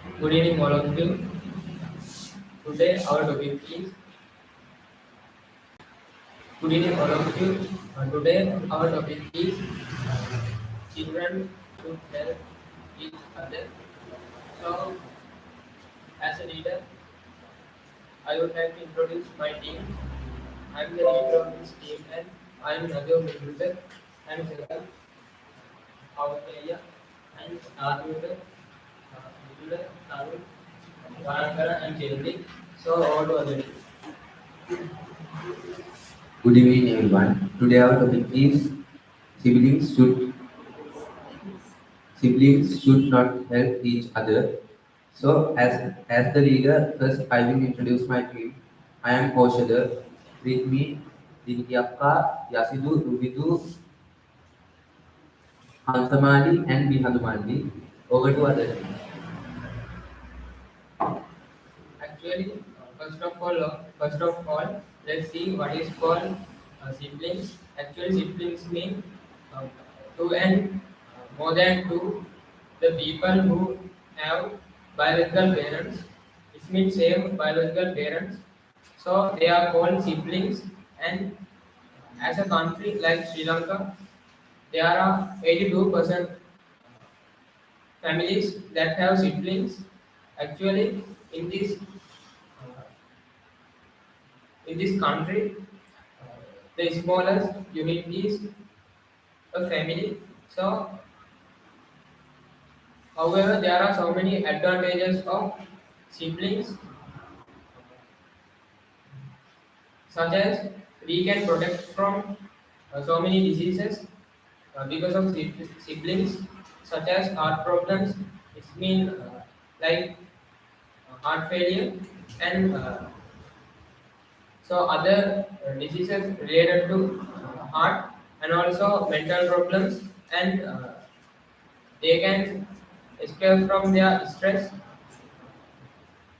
Good evening, all of you. Today, our topic is Good evening, all of you. Today, our topic is children should help each other. So, as a leader, I would like to introduce my team. I am the leader of this team, and I am Nadio Midruder and Jagal, our area, and Arjuda, Midruder, Arun, Vanankara, and Jerry. So, all to other. Good evening, everyone. Today our topic is siblings should siblings should not help each other. So, as the leader, first I will introduce my team. I am Koshadar. With me, Divyakka, Yasidu, Rubidu, Hansamali, and Bihandumandi. Over to other team. Actually, first of all, let's see what is called siblings. Actually, siblings mean uh, two and more than two. The people who have biological parents, it means same biological parents. So they are called siblings. And as a country like Sri Lanka, there are 82% families that have siblings. Actually, in this in this country, the smallest unit is a family. So, however, there are so many advantages of siblings, such as we can protect from so many diseases because of siblings, such as heart problems. It's mean like heart failure and so other diseases related to heart and also mental problems and they can escape from their stress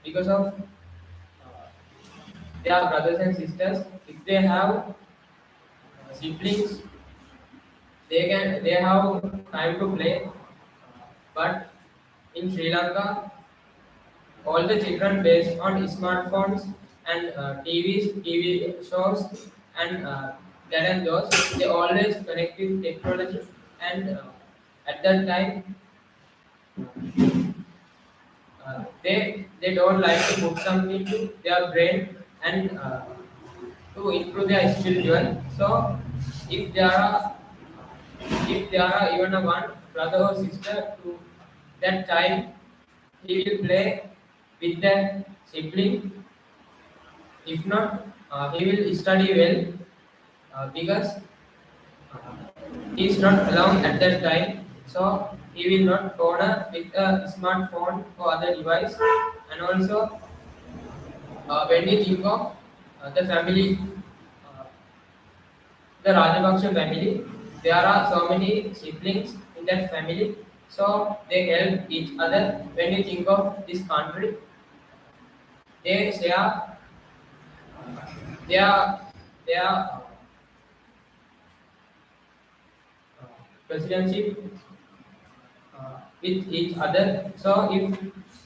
because of their brothers and sisters. If they have siblings, they have time to play. But in Sri Lanka, all the children based on smartphones and TV shows, and that and those, they always connect with technology. And at that time, they don't like to put something to their brain and to improve their spiritual. So if there are if there are even a one brother or sister to that child, he will play with that sibling. If not, he will study well because he is not alone at that time. So he will not corner with a smartphone or other device. And also, when we think of the family, uh, the Rajapaksa family, there are so many siblings in that family, so they help each other. When you think of this country, they share their their presidency with each other. So if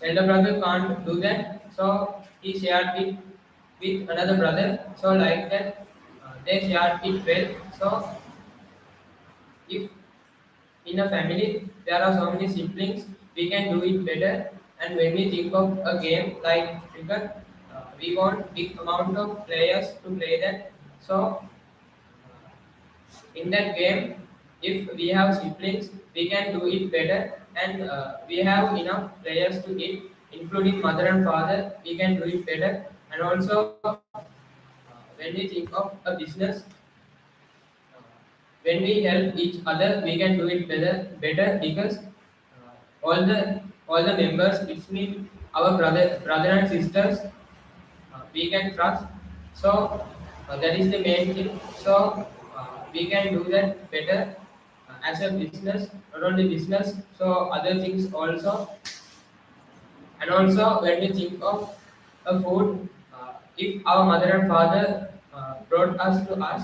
elder brother can't do that, so he shared it with another brother. So like that, they shared it well. So if in a family, there are so many siblings. We can do it better. And when we think of a game like cricket, we want big amount of players to play that. So in that game, if we have siblings, we can do it better. And we have enough players to it, including mother and father. We can do it better. And also, when we think of a business, when we help each other, we can do it better because all the members, which mean our brother and sisters, we can trust. So that is the main thing. So we can do that better as a business, not only business, so other things also. And also when we think of a food, if our mother and father brought us to us,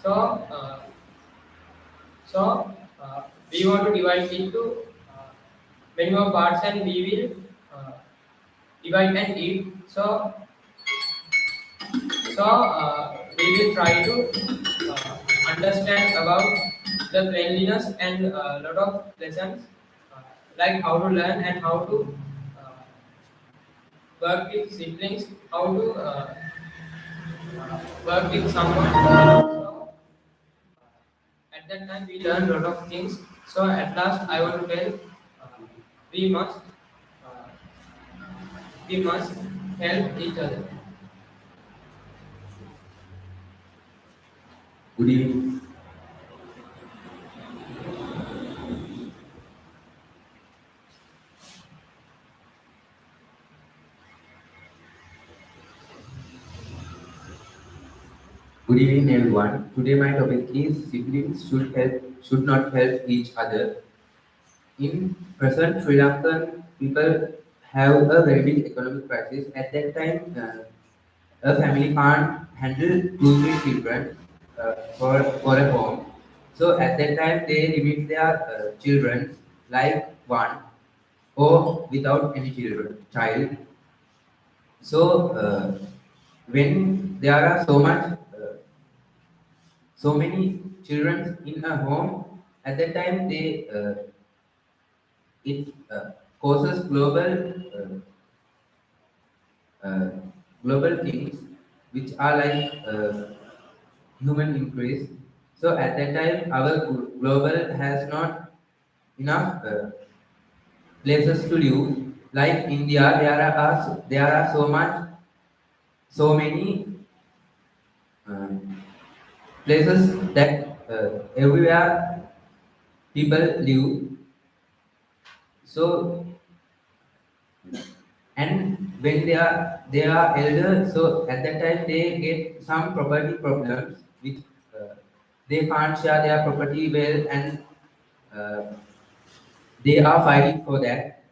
so so we want to divide into many more parts, and we will uh, divide and eat. We will try to understand about the cleanliness and a lot of lessons uh, like how to learn and how to uh, work with siblings, how to work with someone. So at that time we learn a lot of things. So at last I want to tell we must uh, we must help each other. Good evening. Good evening, everyone. Today my topic is siblings should not help each other. In present Sri Lankan people have a very big economic crisis. At that time, a family can't handle two, three children for a home. So at that time, they limit their children like one or without any child. So when there are so many children in a home, at that time it causes uh, global things which are like human increase. So at that time, our global has not enough places to live. Like India, there are so many places that everywhere people live. So and when they are elder, so at that time they get some property problems which uh, they can't share their property well, and uh, they are fighting for that.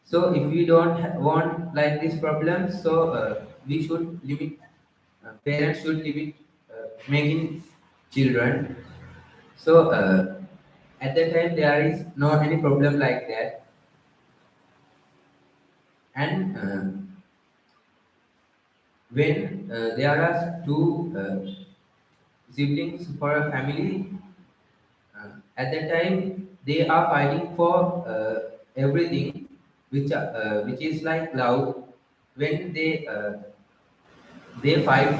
So if we don't want like this problem, so we should limit. Parents should limit making children. So at that time there is no any problem like that, and when there are two siblings for a family, at that time they are fighting for everything, which is like love. When they fight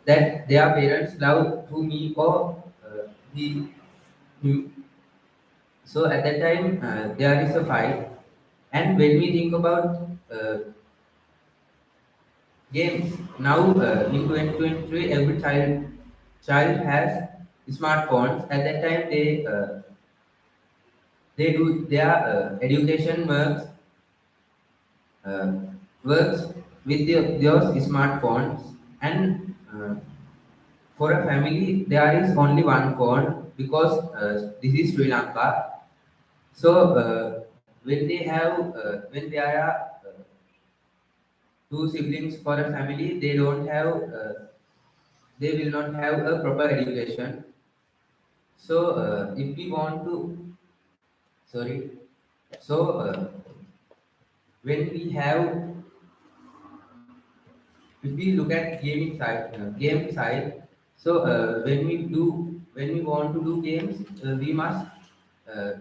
that their parents love to me or he him. So at that time there is a fight, and when we think about games now in 2023, every child has smartphones. At that time they do their education uh, works with those smartphones, and for a family there is only one phone because this is Sri Lanka. So when there are two siblings for a family, they will not have a proper education. So if we want to, sorry, so when we have, if we look at game side, so when we want to do games, we must uh,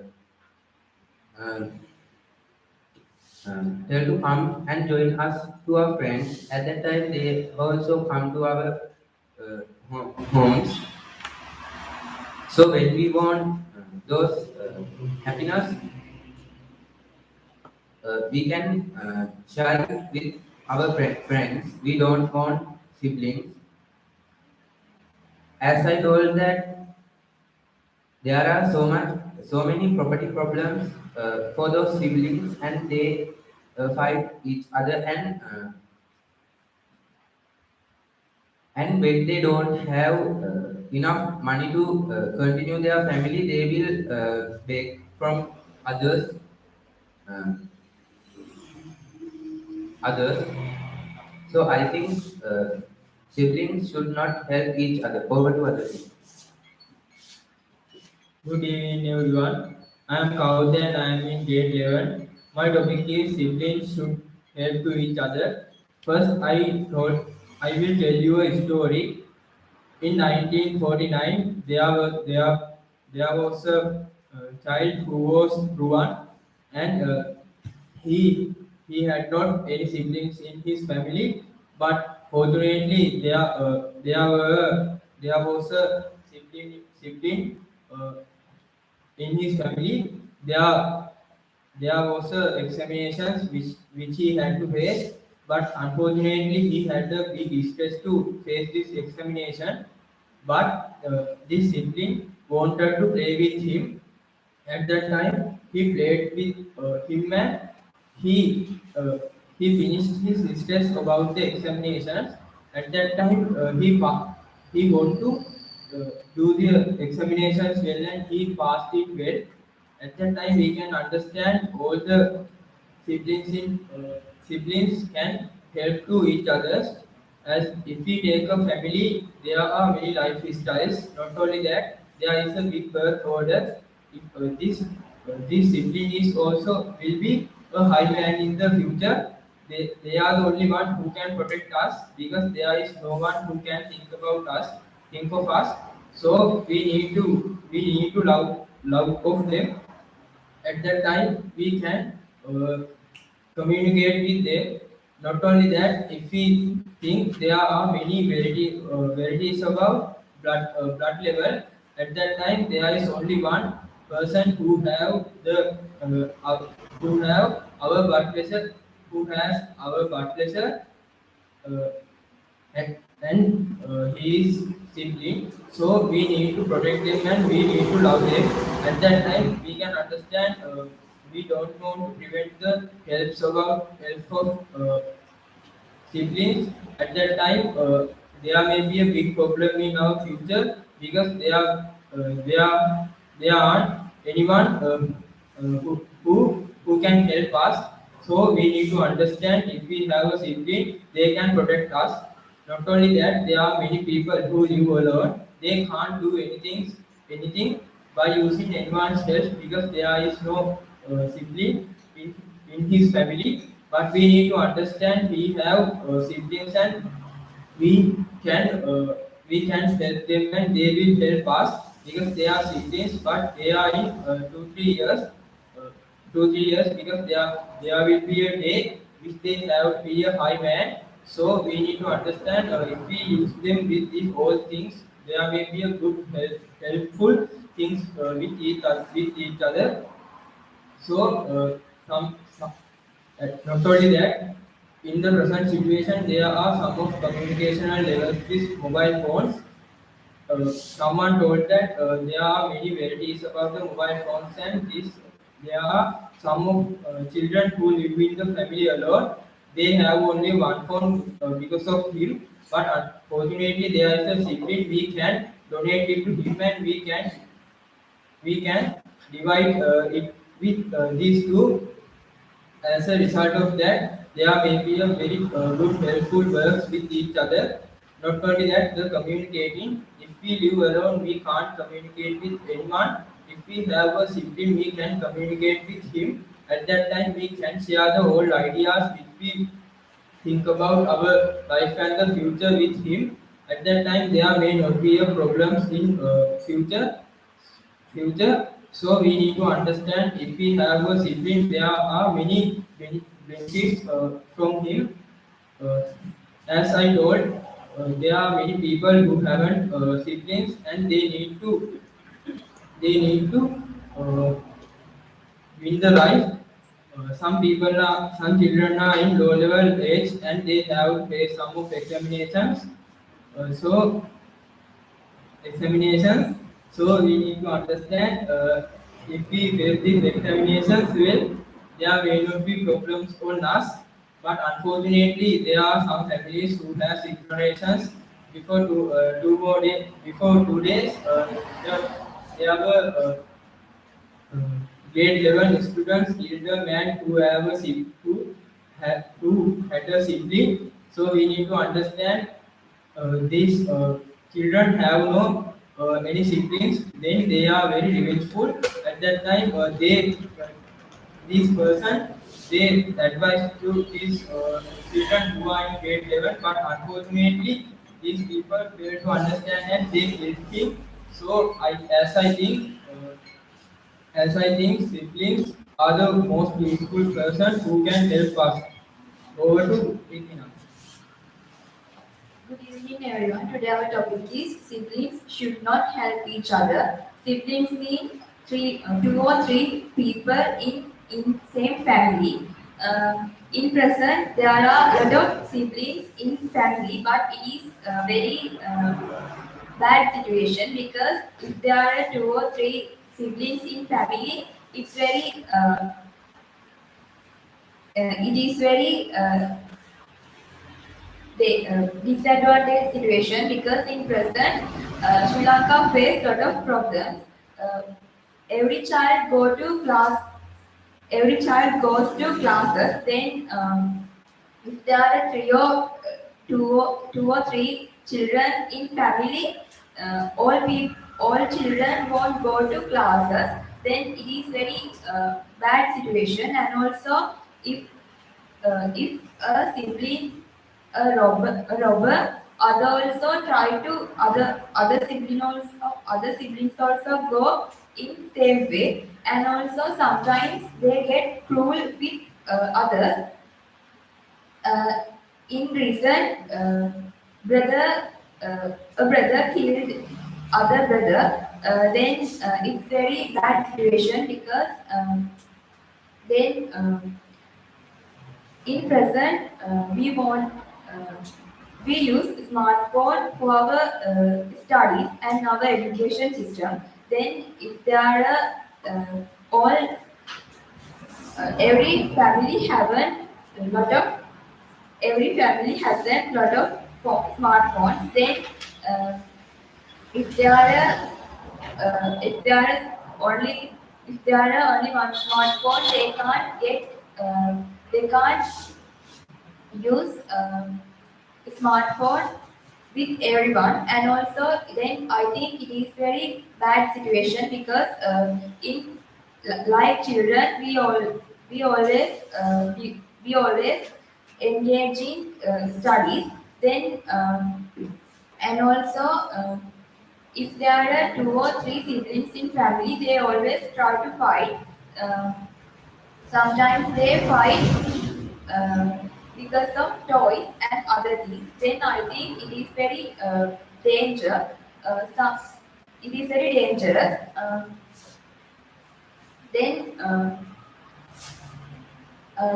uh, tell to come and join us to our friends. At that time, they also come to our homes. So when we want those happiness, we can share it with our friends. We don't want siblings. As I told that there are so many property problems for those siblings, and they fight each other, and when they don't have enough money to continue their family, they will beg from others. Uh, others. So I think siblings should not help each other. Over to others. Good evening, everyone. I am Kaudya and I am in grade 11. My topic is siblings should help to each other. First, I will tell you a story. In 1949, there was a child who was Ruan, and he he had not any siblings in his family, but fortunately there was a sibling in his family. There was a examinations which he had to face, but unfortunately he had a big stress to face this examination. But this sibling wanted to play with him. At that time, he played with him, and he uh, he finished his stress about the examinations. At that time, he want to do the examinations well, and he passed it well. At that time, we can understand all the siblings can help to each others. As if we take a family, there are many lifestyles. Not only that, there is a big birth order. If, this sibling is also will be a high man in the future. They are the only one who can protect us, because there is no one who can think of us. So we need to love of them. At that time we can communicate with them. Not only that, if we think there are many varieties about blood level, at that time there is only one person who have our blood pressure, who has our blood pressure, uh, and he is sibling. So we need to protect them and we need to love them. At that time, we can understand. We don't want to prevent the help of siblings. At that time, there may be a big problem in our future, because there aren't anyone who can help us. So we need to understand, if we have a sibling, they can protect us. Not only that, there are many people who live alone. They can't do anything by using anyone's help, because there is no sibling in his family. But we need to understand we have siblings, and we can uh, we can help them and they will help us, because they are siblings, but they are in 2 3 years, 2 3 years, because there will be a day which they have to be a high man. So we need to understand, if we use them with these all things, there may be a good helpful things with each other. So, not only that, in the present situation, there are some of communicational levels with mobile phones. Someone told that there are many varieties about the mobile phones, and this there are some of children who live in the family alone. They have only one phone because of him, but unfortunately, there is a sibling. We can donate it to him, and we can divide it with these two. As a result of that, there may be a very good helpful works with each other. Not only that, the communicating. If we live alone, we can't communicate with anyone. If we have a sibling, we can communicate with him. At that time, we can share the whole ideas which we think about our life and the future with him. At that time, there may not be a problems in future. So we need to understand, if we have a sibling, there are many benefits from him. Uh, as I told, there are many people who haven't siblings, and they need to uh, win the life. Some children are in low level age, and they have to face some of examinations. So examinations. So we need to understand, if we face these examinations well, there may not be problems on us. But unfortunately, there are some families who have examinations before 2 days. There were grade 11 students killed a man who had a sibling. So we need to understand, these children have no any siblings, then they are very revengeful. At that time, this person they advise to these children who are in grade 11, but unfortunately these people fail to understand and they help him. So as I think siblings are the most useful person who can help us. Over to Ritina. Good evening, everyone. Today our topic is siblings should not help each other. Siblings mean two or three people in same family. In present, there are a lot of siblings in family, but it is a very bad situation because if there are two or three siblings in family, it is very disadvantaged situation because in present Sri Lanka face lot of problems. Uh, every child go to class. Every child goes to classes. Then if there are two or three children in family, all children won't go to classes. Then it is very bad situation. And also if a sibling a robber, other siblings also go in same way, and also sometimes they get cruel with others. Uh, in recent, brother a brother killed other brother. Then it's very bad situation because then. In present, we use smartphone for our studies and our education system. Then, if there are all every family have a lot of every family has a lot of smartphones. Then, uh, if there are if there is only if there are only one smartphone, they can't use smartphone with everyone. And also then I think it is very bad situation because in like children we always engage in studies. Then and also if there are two or three siblings in family, they always try to fight. uh, Sometimes they fight because of toys and other things. Then I think it is very danger. Some it is very dangerous. Then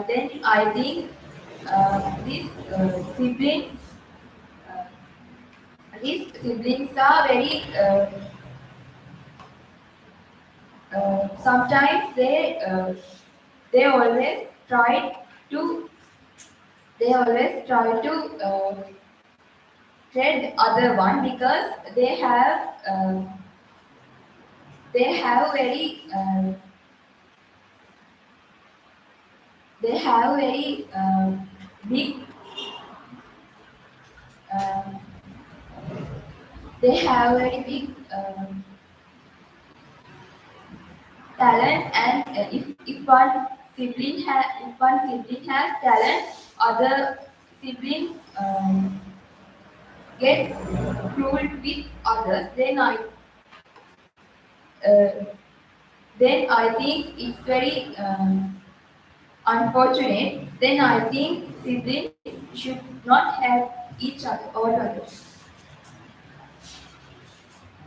then I think these siblings uh, these siblings are very sometimes they always try to they always try to tread other one because they have very they have very big uh, they have very big talent. And if one sibling has talent, other sibling get cruel with others. Uh, then I think it's very unfortunate. Then I think siblings should not have each other all others.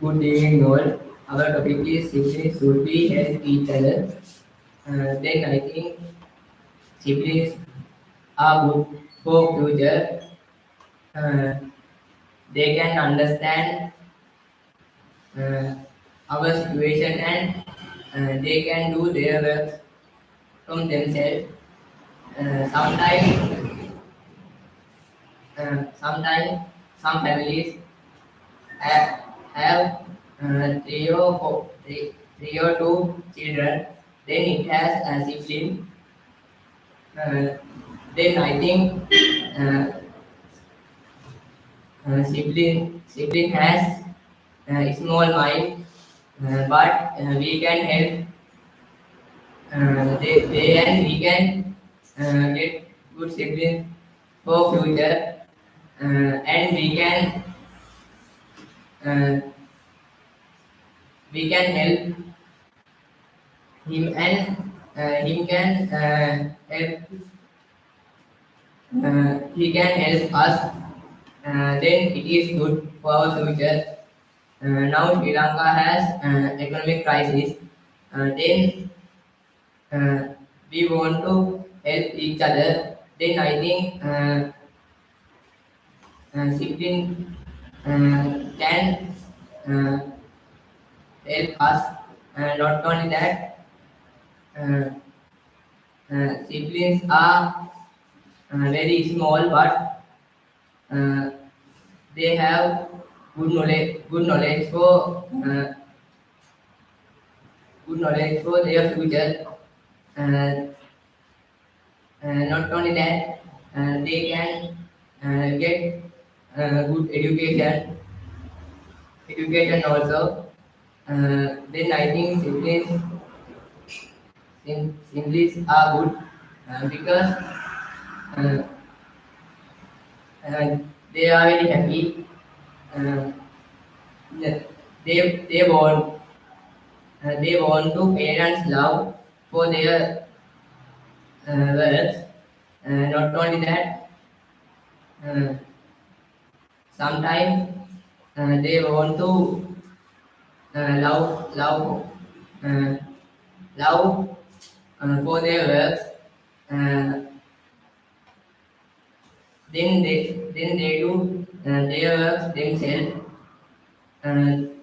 Good evening, all. Our topic is siblings should be help each other. Then I think siblings are good for future. Uh, they can understand uh, our situation and they can do their work from themselves. Sometimes some families have three or two children. Then it has a sibling. Uh, then I think uh, sibling has a small mind, but we can help they and we can get good siblings for future, and uh, we can help him, and him can help he can help us. Then it is good for our future. Now Sri Lanka has economic crisis. Then we want to help each other. Then I think sibling can uh, help us. Not only that, uh, siblings are very small, but they have good knowledge for their future. Uh, Not only that, they can get good education also. Then I think siblings are good because uh, uh, they are very happy. Uh, they want to parents love for their works. Not only that, uh, sometimes they want to uh, love for their works. Uh, then they do their works themselves.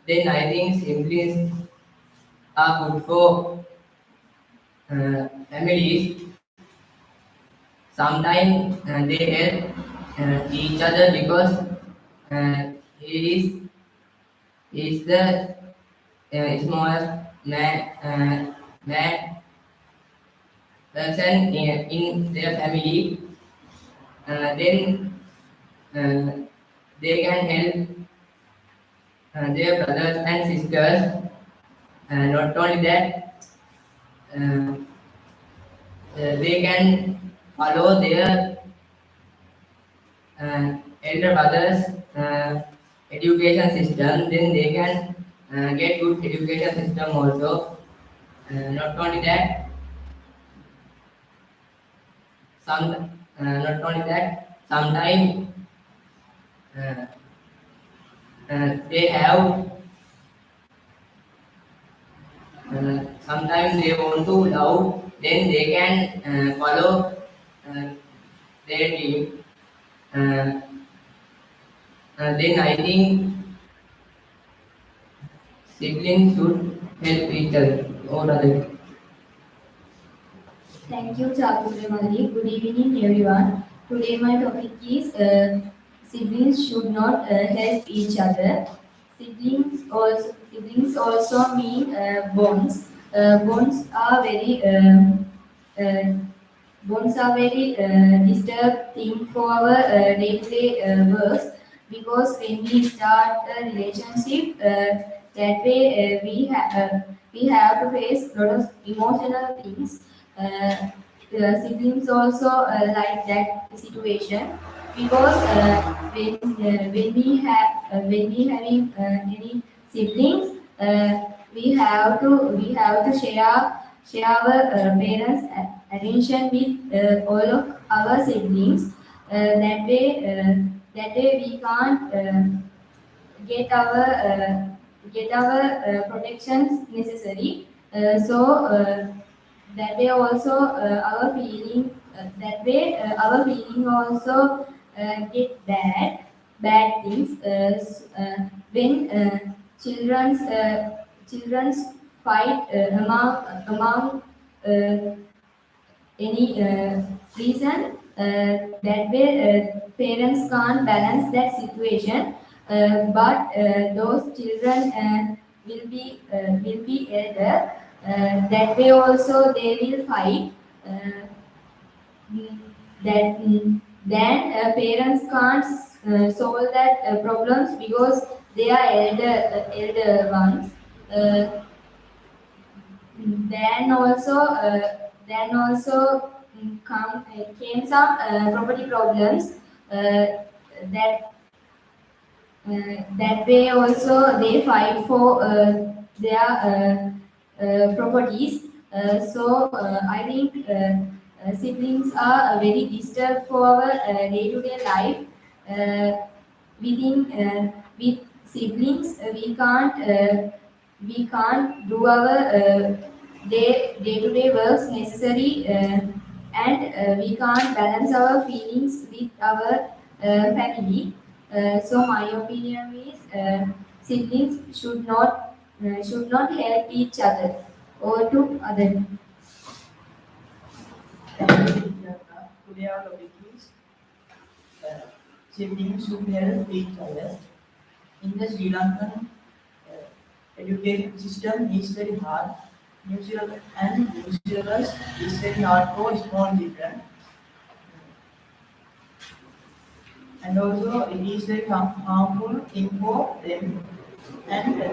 Then I think siblings are good for families. Sometimes they help each other because he is the smallest man person in their family. Then uh, they can help their brothers and sisters. Not only that, uh, they can follow their elder brothers education system. Then they can get good education system also. Not only that, not only that, sometimes uh, they have sometimes they want to love, then they can follow uh, their dream. Uh, then I think siblings should help each other. Or other. Thank you, Chakure Malik. Good evening, everyone. Today my topic is siblings should not help each other. Siblings also mean bonds. Uh, bonds are very disturbed thing for our day-to-day works, because when we start a relationship, that way we have to face a lot of emotional things. The siblings also like that situation, because when we having any siblings, we have to share our parents' attention with all of our siblings. That way we can't get our protections necessary. So that way also our feeling also get bad things when children's fight among uh, any reason. That way parents can't balance that situation, but those children will be elder. That way also they will fight. Mm, then parents can't solve that problems, because they are elder ones. Uh, Came some property problems. That that way also they fight for their properties. I think siblings are very disturbed for our day-to-day life. With siblings, we can't do our day-to-day works necessary, and we can't balance our feelings with our family. So my opinion is siblings should not help each other or to other. Thank you, Priyanka. Today our topic is siblings should help each other. In the Sri Lankan education system is very hard. New syllabus is very hard for small children, and also it is very harmful thing for them, and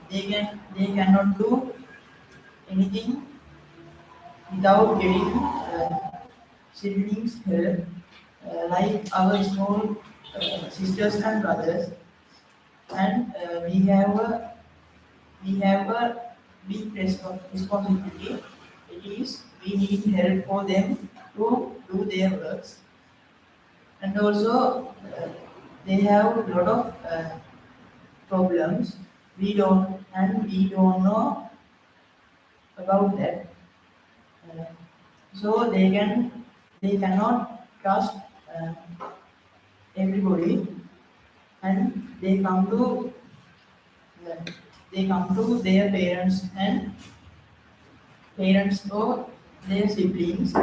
they cannot do anything without getting siblings help, like our small sisters and brothers, and we have a big responsibility. It is we need help for them to do their works, and also they have a lot of problems. We don't know about that. Uh, so they cannot trust uh, everybody, and uh, they come to their parents or their siblings,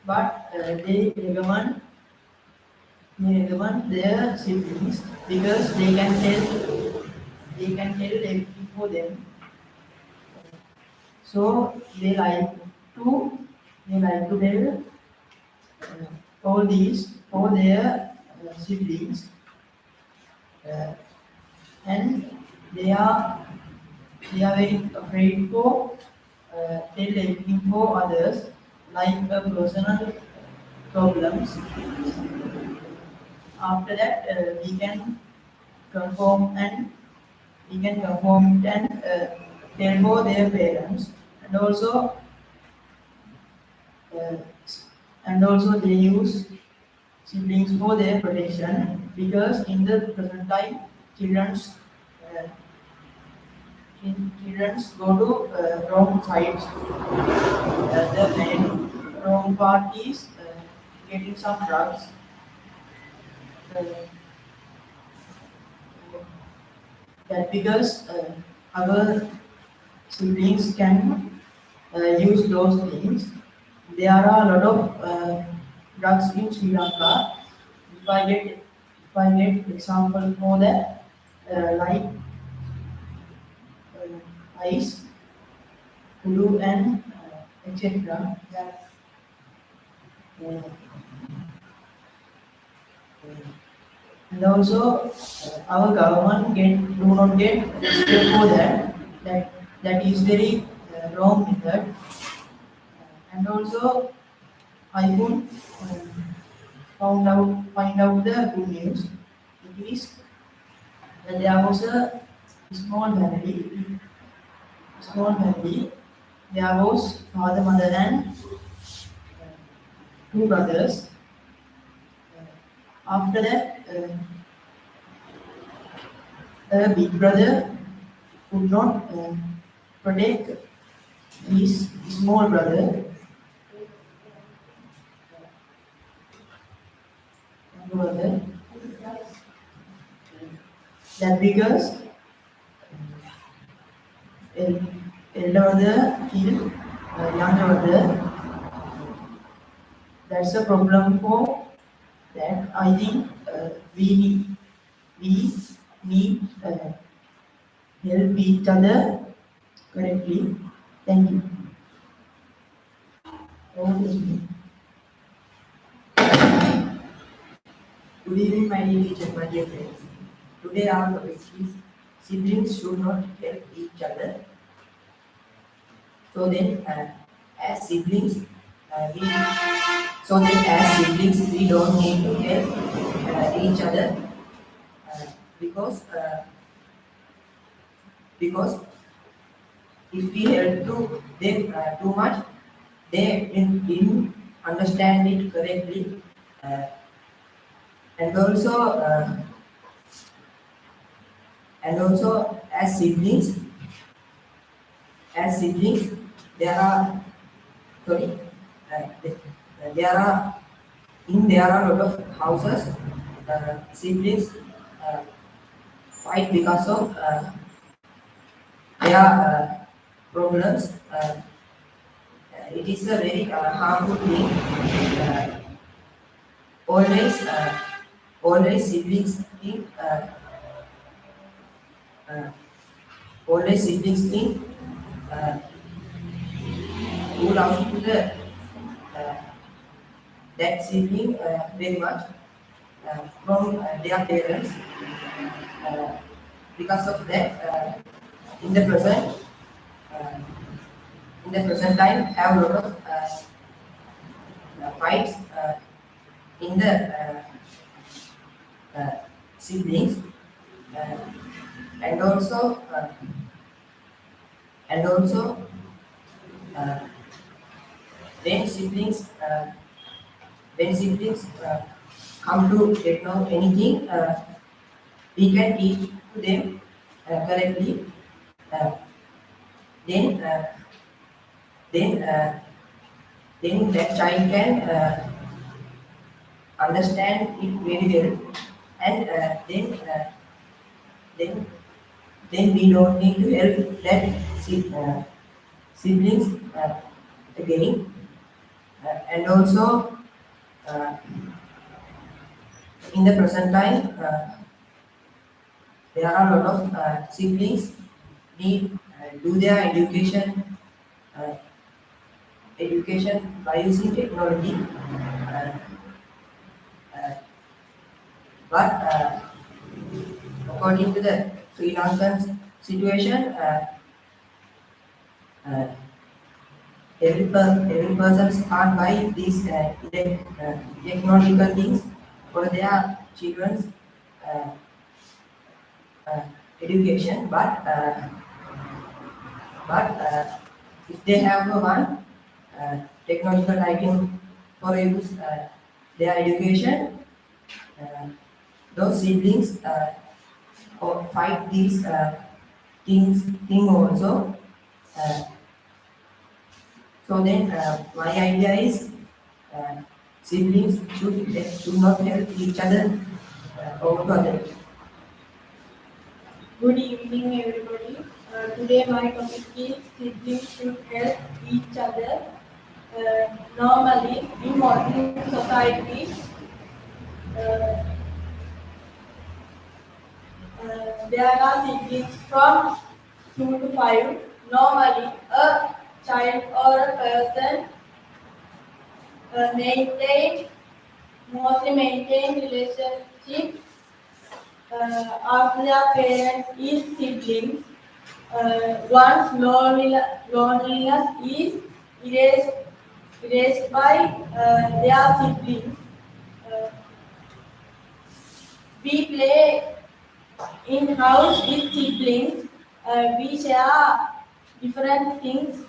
but they recommend their siblings because they can tell everything for them. So they like to tell all these for their siblings, uh, and they are they are very afraid for tell everything for others, like personal problems. After that, conform and we can conform it and tell for their parents, and uh, also they use siblings for their protection, because in the present time children's uh, children's go to wrong sides. The main wrong part is getting some drugs. Uh, that because our siblings can use those things. There are a lot of drugs in Sri Lanka. If I get example for that, like ice, Hulu, and etc. That uh, and also our government do not get step for that. That is very wrong method. And also I could find out the good news. It is that there was a small family. Small family. There was father, mother, and two brothers. After that, a big brother could not protect his small brother. Brother. That because elder brother killed younger brother. That's a problem for that. I think we need help each other correctly. Thank you. Over to you. Good evening, my dear teacher, my dear friends. Today our topic is siblings should not help each other. So then, as siblings, we we don't need to help each other uh, because because if we help to them too much, they didn't understand it correctly, uh, and also as siblings, there are sorry, there are there are a lot of houses. Siblings uh, fight because of their problems. It is a very harmful thing. Uh, always, always siblings think. Uh, Always siblings think uh, who loves to the uh, that sibling very much from their parents. Uh, because of that, in the present, uh, in the present time, have a lot of fights in the siblings, uh, and also and also uh, when siblings come to get know anything, we can teach to them correctly. Uh, then, uh, then, uh, then that child can understand it very well, and then, then we don't need to help that siblings again, and also uh, in the present time. There are a lot of siblings need do their uh, education by using technology. Uh, uh, but according to the Sri Lankan situation, uh, every person can't buy these technological things for their children's uh, uh, education. But if they have one technological item for use their education, uh, those siblings or fight these thing also. Uh, so then my idea is uh, siblings should not help each other over. Good evening, everybody. Today my topic is siblings should help each other. Normally, in modern society, uh, there are siblings from 2 to 5. Normally, a child or a person maintain mostly maintain relationship after their parents is siblings. Once loneliness is erased, erased by their siblings. Uh, we play in house with siblings. We share different things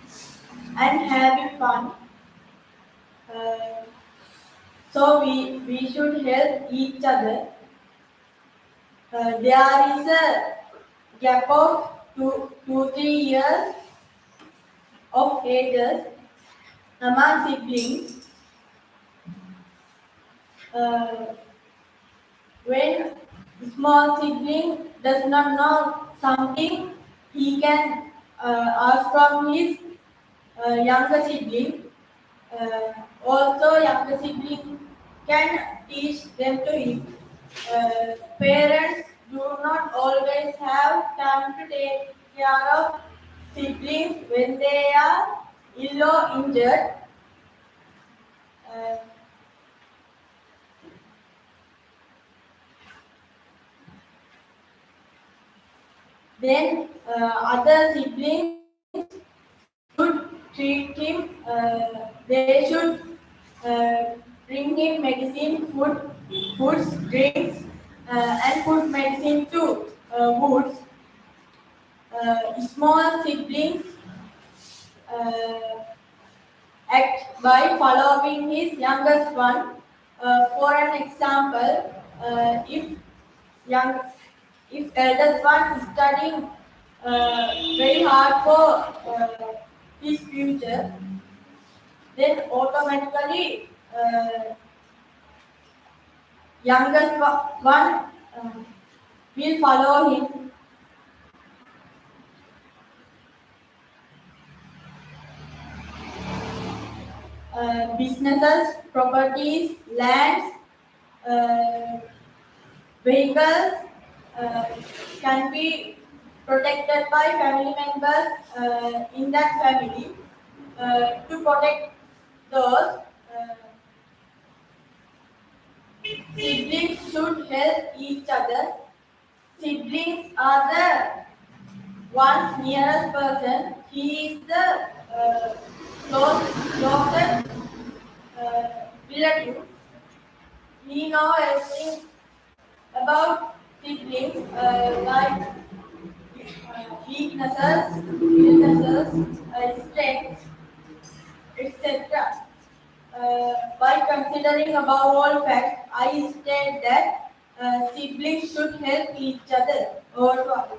and having fun. Uh, so we should help each other. There is a gap of 2 3 years of ages among siblings. Uh, when small sibling does not know something, he can ask from his younger sibling. Also, younger sibling can teach them to him. Parents do not always have time to take care of siblings when they are ill or injured. Uh, then other siblings should treat him. They should bring him medicine, foods, drinks, and food medicine too. Woods. Small siblings uh, act by following his youngest one. For an example, young, if eldest one is studying very hard for his future, then automatically youngest one will follow him. Businesses, properties, lands, uh, vehicles uh, can be protected by family members in that family. To protect those, siblings should help each other. Siblings are the one's nearest person. He is the closest relative. He knows everything about siblings, like weaknesses, strengths, etc. By considering above all facts, I state that siblings should help each other. Over to Abhi.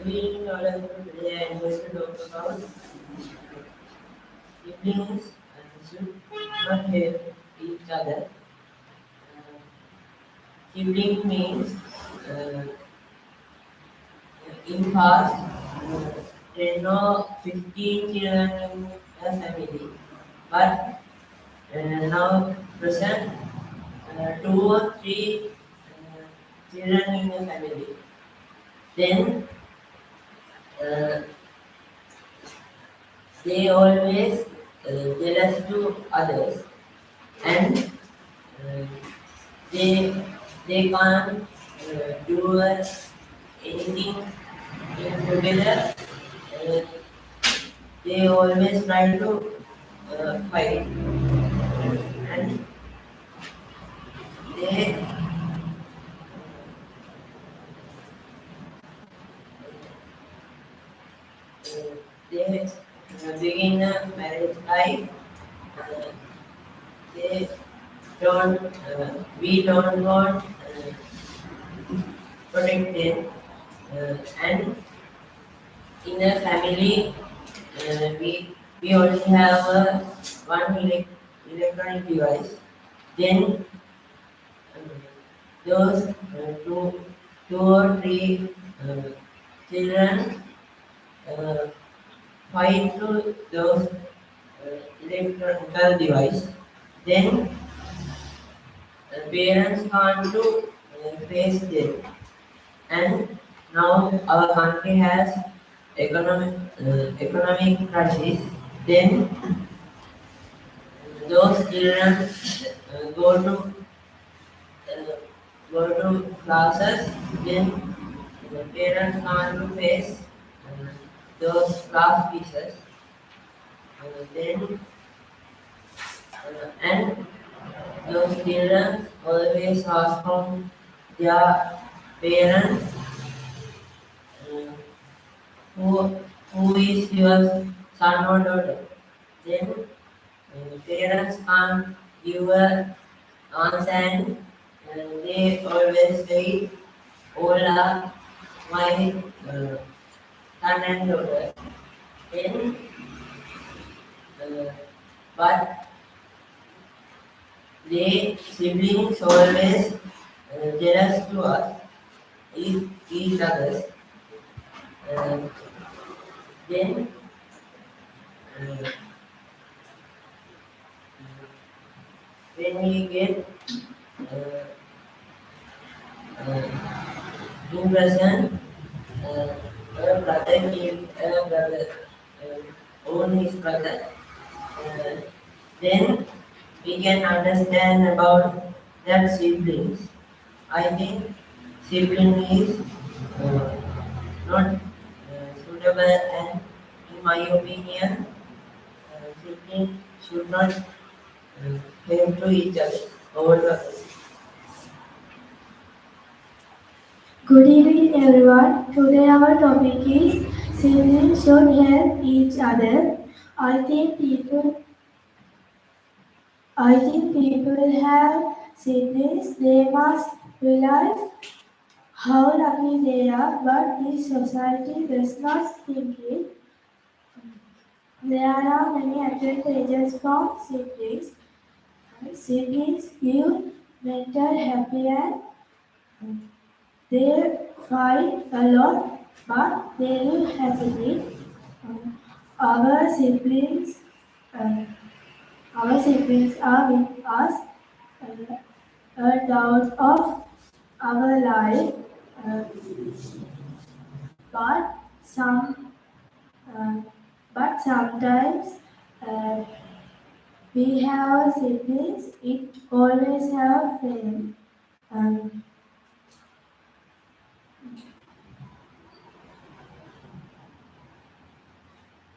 Reading knowledge today, I'm going to talk about siblings should not help each other. Sibling means in past 10 or 15 children in a family, but now present 2 or 3 children in a family. Then they always jealous to others, and they can't do anything together. Uh, they always try to fight, and they they begin a marriage life. Uh, they don't we don't want protect them, and in a family we only have one electronic device. Then those two or three children uh, fight to those electronic device. Then parents can't to face them. And now our country has economic crisis. Then those children go to classes. Then the parents can't to face those class pieces. Then and those children always ask from their parents, uh, who is your son or daughter. Then parents can't give a answer, and they always say, all are my son and daughter. Then, but they siblings always jealous to us, each other. Uh, then uh, when we get uh, uh, in present, a brother kill a brother, own his brother, uh, then we can understand about that siblings. I think sibling is not suitable, and in my opinion, siblings should not help to each other over the others. Good evening, everyone. Today our topic is siblings should help each other. I think people, I think people have siblings. They must realize how lucky they are, but this society does not think it. There are many advantages from siblings. Siblings give mental happiness. They fight a lot, but they live happily. Um, Our siblings, uh, our siblings are with us a doubt of our life, uh, but some, uh, but sometimes uh, we have siblings. It always have friends. Um,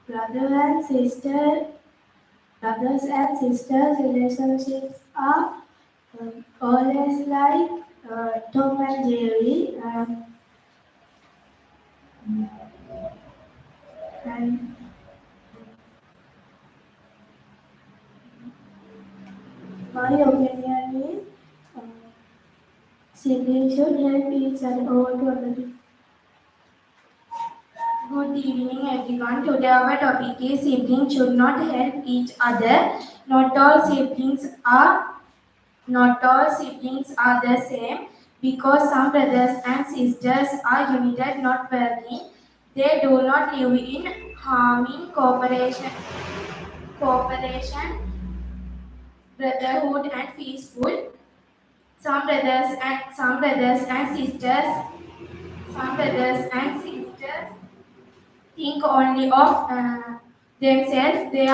brother and sister Brothers and sisters relationships are always like Tom and Jerry, and my opinion is siblings should help each other over to other. Good evening, everyone. Today our topic is siblings should not help each other. Not all siblings are not all siblings are the same because some brothers and sisters are united, not working. They do not live in harming cooperation, brotherhood, and peaceful. Some brothers and sisters think only of themselves. They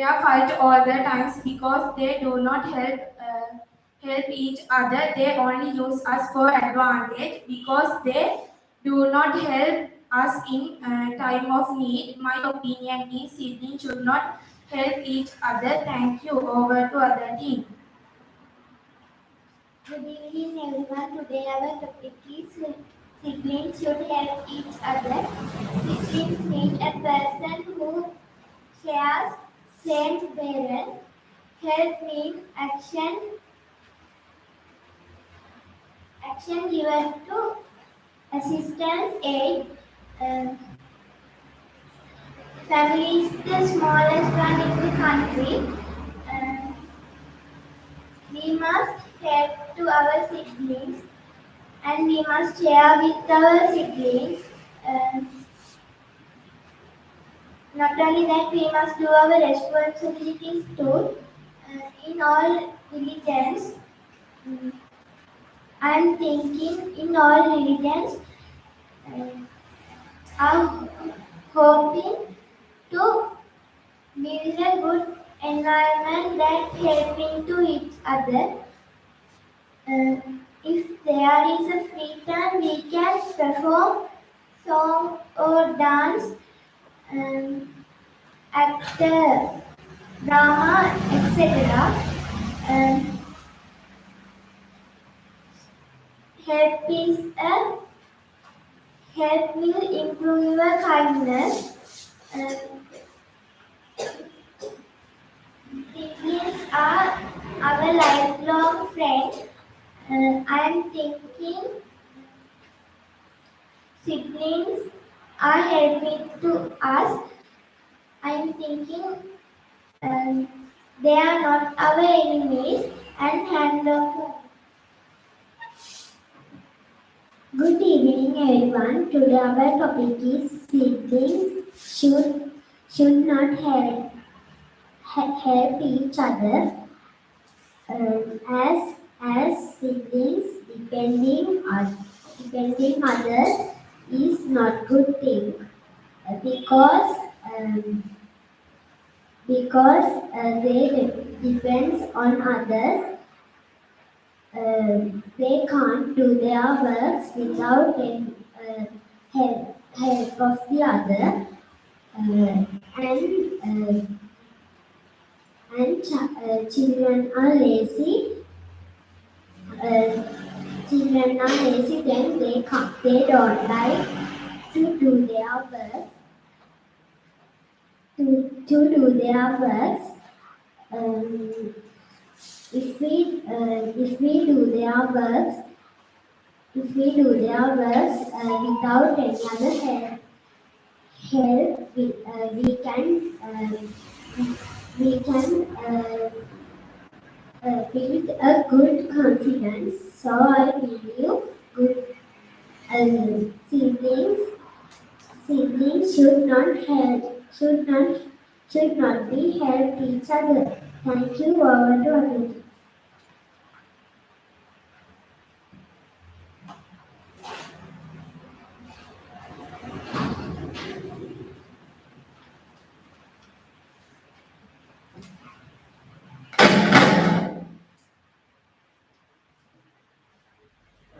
are fight all the times because they do not help each other. They only use us for advantage because they do not help us in time of need. My opinion is siblings should not help each other. Thank you. Over to other team. Good evening, everyone. Today our topic is siblings should help each other. Siblings mean a person who shares same parent. Help means action given to assistance aid. Uh, Family is the smallest one in the country. Uh, we must help to our siblings and we must share with our siblings. Uh, Not only that, we must do our responsibilities too. In all religions, mm, I am thinking in all religions uh, are hoping to build a good environment that helping to each other. If there is a free time, we can perform song or dance, actor, drama, etc. Help is a help will improve your kindness. Siblings are our lifelong friends. I am thinking siblings are helping to us. I am thinking they are not our enemies and hand over. Good evening, everyone. Today our topic is siblings should not help each other. As siblings depending others is not good thing because they depends on others. they can't do their works without any help of the other, and children are lazy. Uh, Children are lazy then they don't like to do their work. To do their works. Um, if we do their works, without any other help, we can build a good confidence. So I believe good siblings should not be help each other. Thank you. Over to Aditi.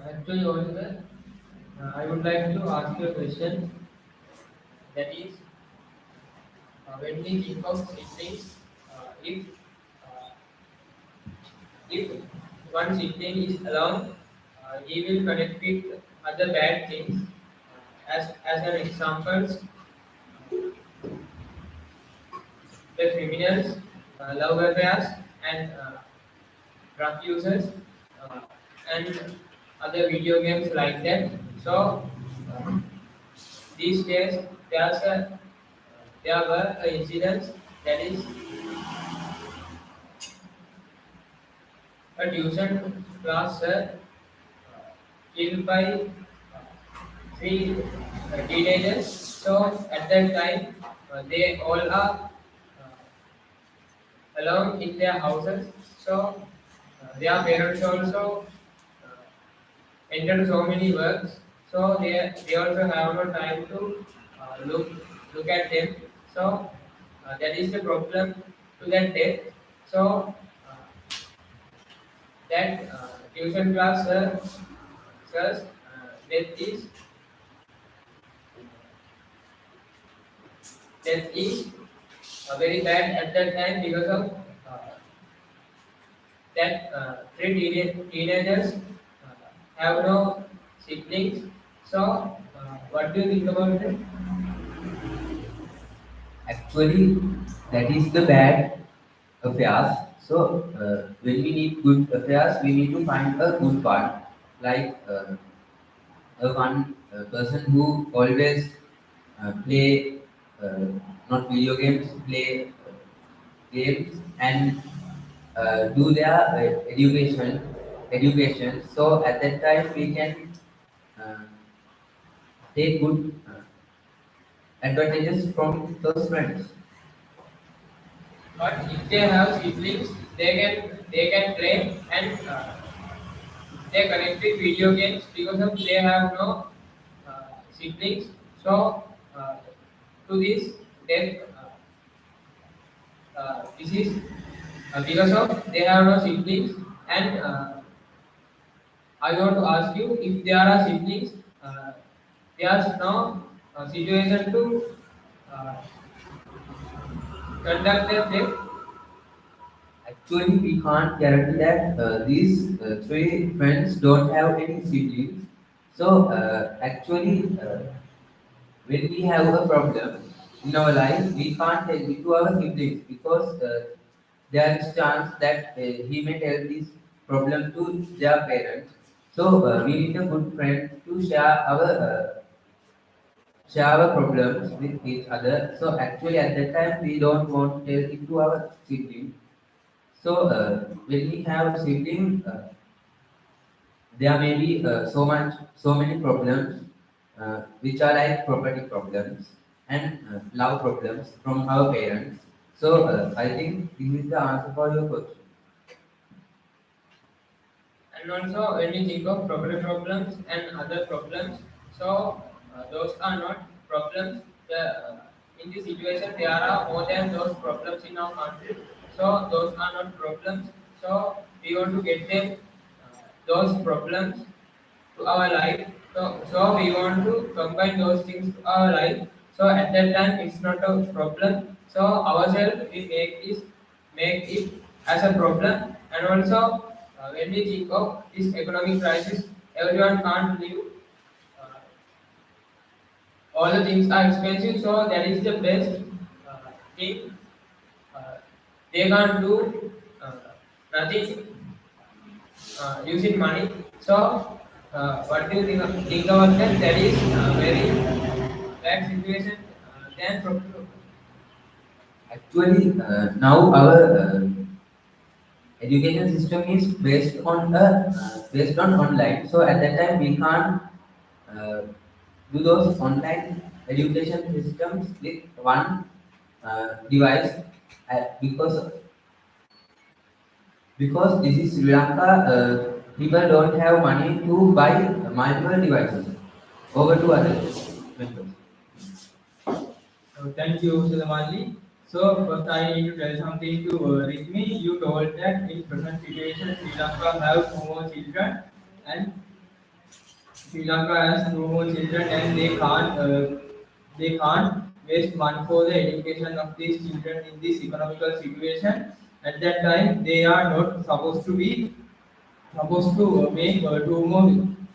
Actually, Oliver, I would like to ask you a question. That is, when we think of siblings, uh, if one sibling is alone, he will connect with other bad things. As an example, the criminals, love affairs, and drug users, uh, and other video games like that. So uh, these days there were incidents, that is a tuition class killed by three teenagers. So at that time they all are alone in their houses. So their parents also enter so many works, so they also have no time to look at them. So that is the problem to that death. So that tuition class sir's death is very bad at that time because of that teenagers have no siblings. So, what do you think about it? Actually, that is the bad affairs. So, when we need good affairs, we need to find a good one, like a one person who always play not video games, play games and do their education. So at that time we can uh, take good advantages from those friends. But if they have siblings, they can play and they connect with video games because of they have no siblings. So, to this, then this is because of they have no siblings. And I want to ask you, if there are siblings, there's no situation to uh, conduct them. Actually, we can't guarantee that these three friends don't have any siblings. So actually, when we have a problem in our life, we can't tell it to our siblings because there is chance that he may tell this problem to their parents. So we need a good friend to share our problems with each other. So actually, at that time, we don't want to tell it to our siblings. So when we have siblings, there may be so many problems, which are like property problems and love problems from our parents. So I think this is the answer for your question. And also, when you think of property problems and other problems, so those are not problems. In this situation, there are more than those problems in our country. So those are not problems. So we want to get them those problems to our life. So we want to combine those things to our life. So at that time it's not a problem. So ourselves we make it as a problem. And also when we think of this economic crisis, everyone can't live. Uh, all the things are expensive, so that is the best thing. Uh, they can't do uh, nothing using money. So, what do you think about that? That is very bad situation. Then problem. Actually, now our education system is based on online. So at that time we can't uh, do those online education systems with one device because this is Sri Lanka. People don't have money to buy multiple devices over to other members. Thank you, Suleimani. So first I need to tell something to Rithmi. You told that in present situation Sri Lanka have two more children and Sri Lanka has two more children and they can't waste money for the education of these children in this economical situation. At that time they are not supposed to make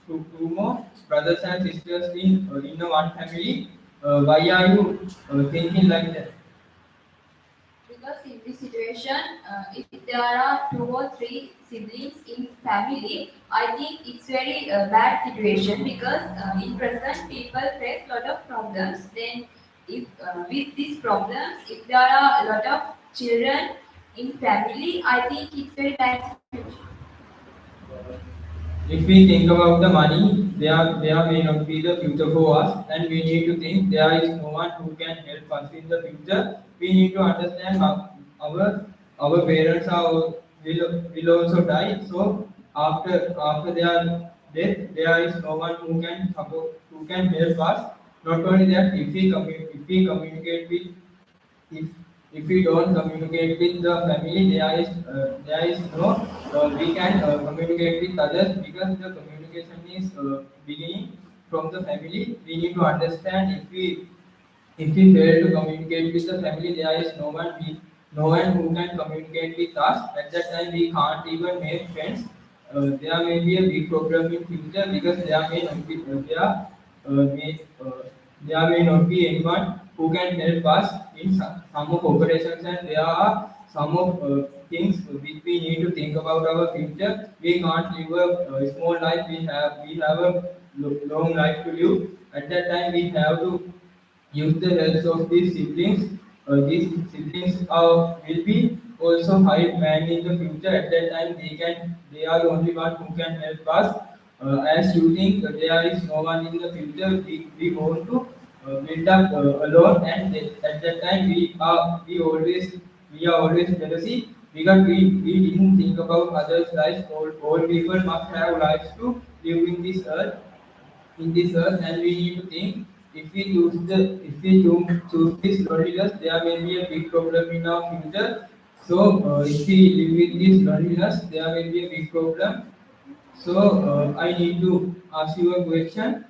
two more brothers and sisters in a one family. Why are you thinking like that? Because in this situation, if there are two or three siblings in family, I think it's very bad situation because in present people face lot of problems. Then, if with these problems, if there are a lot of children in family, I think it's very bad situation. If we think about the money, there may not be the future for us, and we need to think there is no one who can help us in the future. We need to understand our parents will also die. So after their death, there is no one who can help us. Not only that, if we communicate with if if we don't communicate with the family, there is no we can communicate with others because the communication is beginning from the family. We need to understand if we fail to communicate with the family, there is no one who can communicate with us. At that time, we can't even make friends. There may be a big problem in future because there may not be anyone who can help us in some of operations, and there are some of things which we need to think about our future. We can't live a small life. We have a long life to live. At that time, we have to use the help of these siblings. These siblings will be also high man in the future. At that time, they are the only one who can help us. As you think there is no one in the future, we want to build up alone, and at that time we are always jealousy because we didn't think about others' lives. All people must have lives to live in this earth, and we need to think if we choose this loneliness, there may be a big problem in our future. So if we live with this loneliness, there may be a big problem. So I need to ask you a question,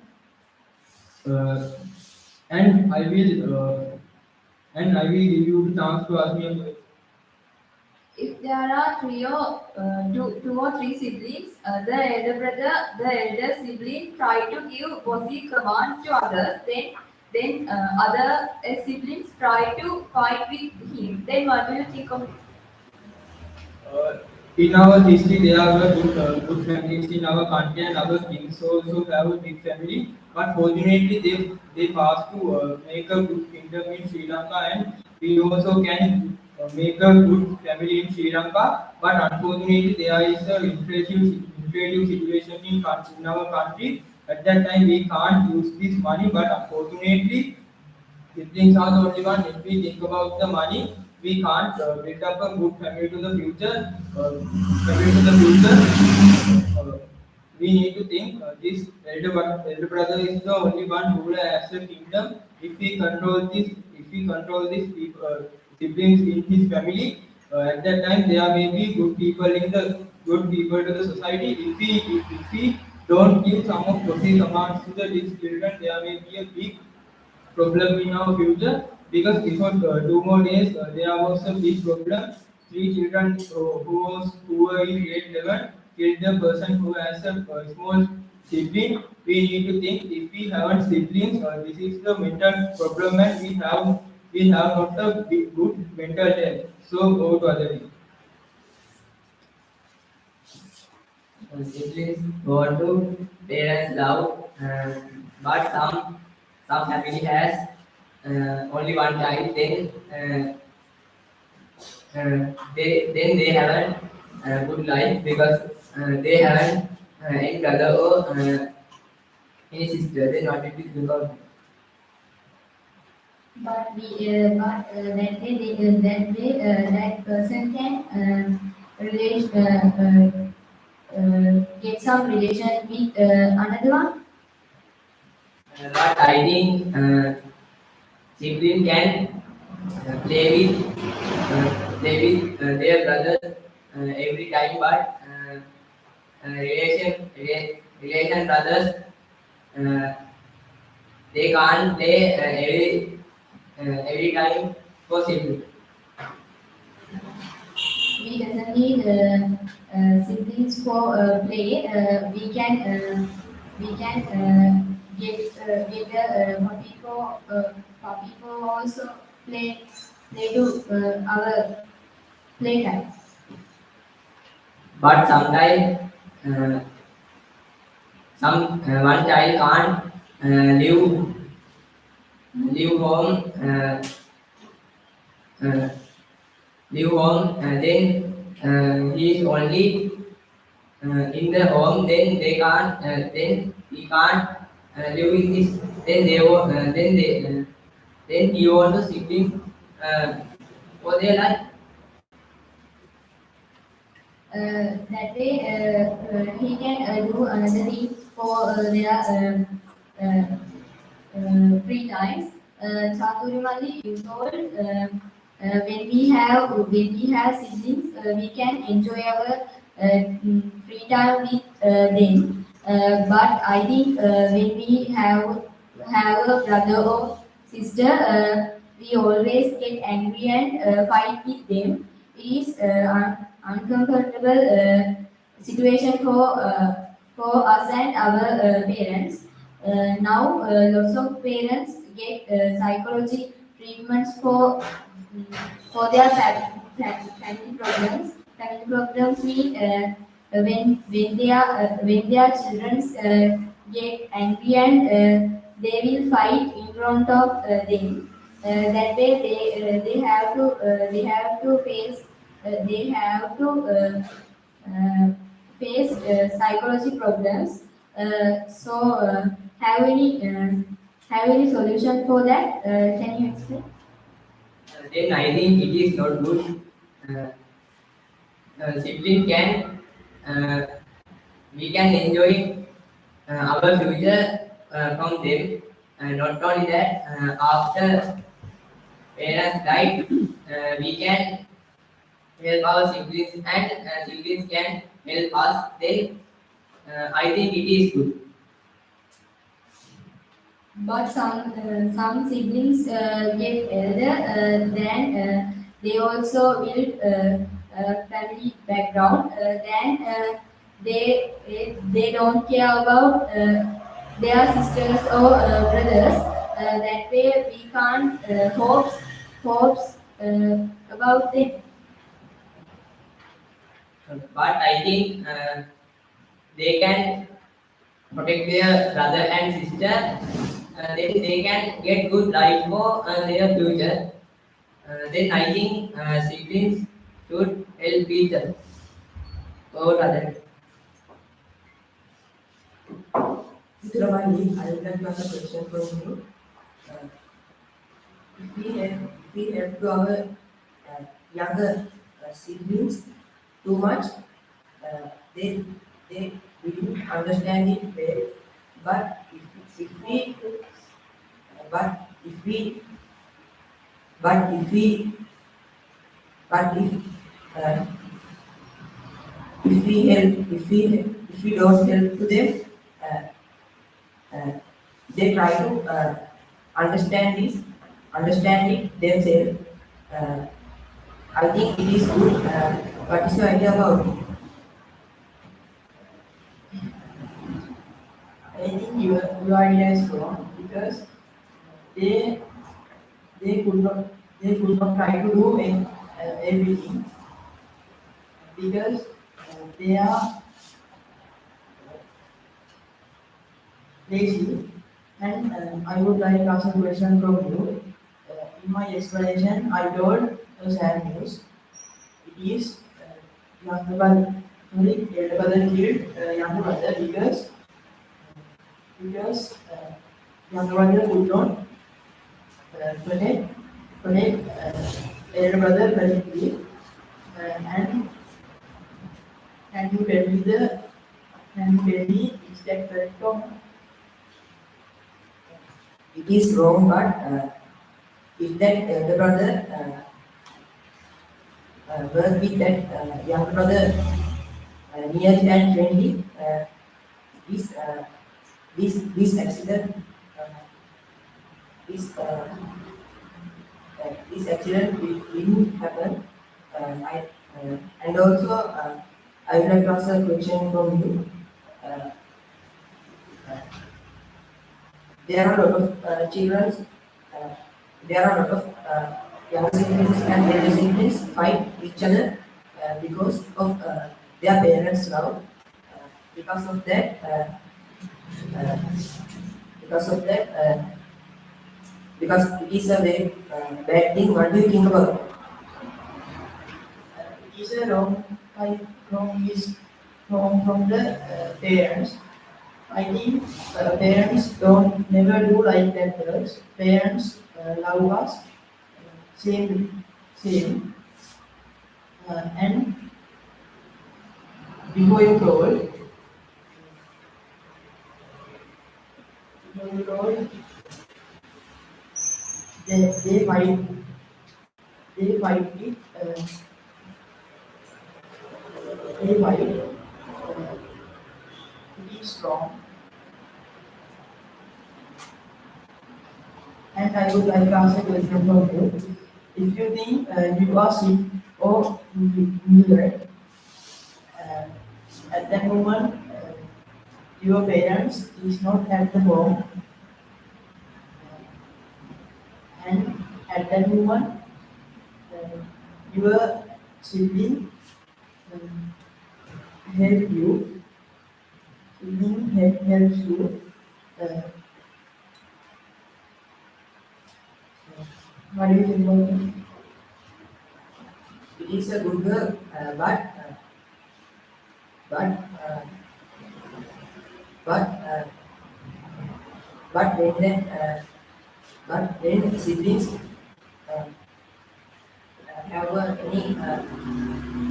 uh, and I will give you the chance to ask me a question. If there are two or three siblings, the elder sibling try to give bossy commands to others. Then other siblings try to fight with him. Then what do you think of it? In our history, there are good families in our country, and our kings also have a big family. But fortunately, they passed to make a good kingdom in Sri Lanka, and we also can make a good family in Sri Lanka. But unfortunately, there is a inflative situation in our country. At that time, we can't use this money. But unfortunately, siblings are the only one. If we think about the money, we can't build up a good family to the future. Family to the future. We need to think this elder brother is the only one who has a kingdom. If we control these people, siblings in his family, at that time there may be good people good people to the society. If we don't give some of positive commands to these children, there may be a big problem in our future, because before 2 more days there was a big problem. Three children who were in grade 11 killed the person who has a small sibling. We need to think, if we haven't siblings, this is the mental problem, and we have not a big, good mental health. So go to other thing. Siblings want to parents love, but some family has only one child. Then they haven't good life because they haven't any brother or any sister. Then what it is because That person can get some relation with another one. but I think sibling can play with their brother every time, but relation brothers uh, they can't play every time for sibling. We doesn't need siblings for play. We can get the puppy for also play to our playtime. But sometimes uh, some one child can't leave home uh, leave home, then he is only in the home. Then they can't then he can't live in this. Then he want a sibling for their life. That way he can do another thing for their free times. Chaturumali, you told when we have siblings, we can enjoy our free time with them. But I think when we have a brother or sister, we always get angry and fight with them. It is uncomfortable situation for us and our parents. Now, lots of parents get psychology treatments for their family problems. Family problems mean when their children get angry and they will fight in front of them. That way, they have to face psychology problems. So, have any solution for that? Can you explain? Then I think it is not good. Uh, Sibling can we can enjoy our future from them. Not only that, after parents died, we can help our siblings, and siblings can help us. Then I think it is good. But some siblings get elder, then they also build family background. Then they don't care about their sisters or brothers. That way we can't hopes about them. But I think they can protect their brother and sister. Then they can get good life for their future. Then I think siblings should help each other. Or other. Ravani, I would like to ask a question from you. Uh, if we help to our younger siblings too much, they will understand it well. But if we but if we but if we but if if we don't help to them, they try to understand it themselves. Uh, I think it is good. What is your idea about it? I think your idea is wrong because they they could not try to do everything because they are lazy. And I would like to ask a question from you. In my explanation, I told sad news. It is younger brother, sorry, elder brother killed younger brother because younger brother would not protect elder brother perfectly. And can you tell me is that correct or not? It is wrong, but if that elder brother work with that younger brother nearly and friendly, this this accident this this accident will happen. And also I would like to ask a question from you. Uh, uh, there are a lot of children. Uh, there are a lot of young siblings and elder siblings fight each other because of their parents' love. Because of that, uh, because of that, because it is a very bad thing. What do you think about it? It is a wrong. Wrong is wrong from the parents. I think parents don't never do like that girls. Parents love us same. And before you told, they fight it. They fight. It is strong. And I would like to ask a question from you. If you think you are sick or injured, uh, at that moment your parents is not at the home, and at that moment your sibling help you, helps you. Uh, what do you think about it? It is a good girl, but uh, but uh, but when but when siblings uh, have any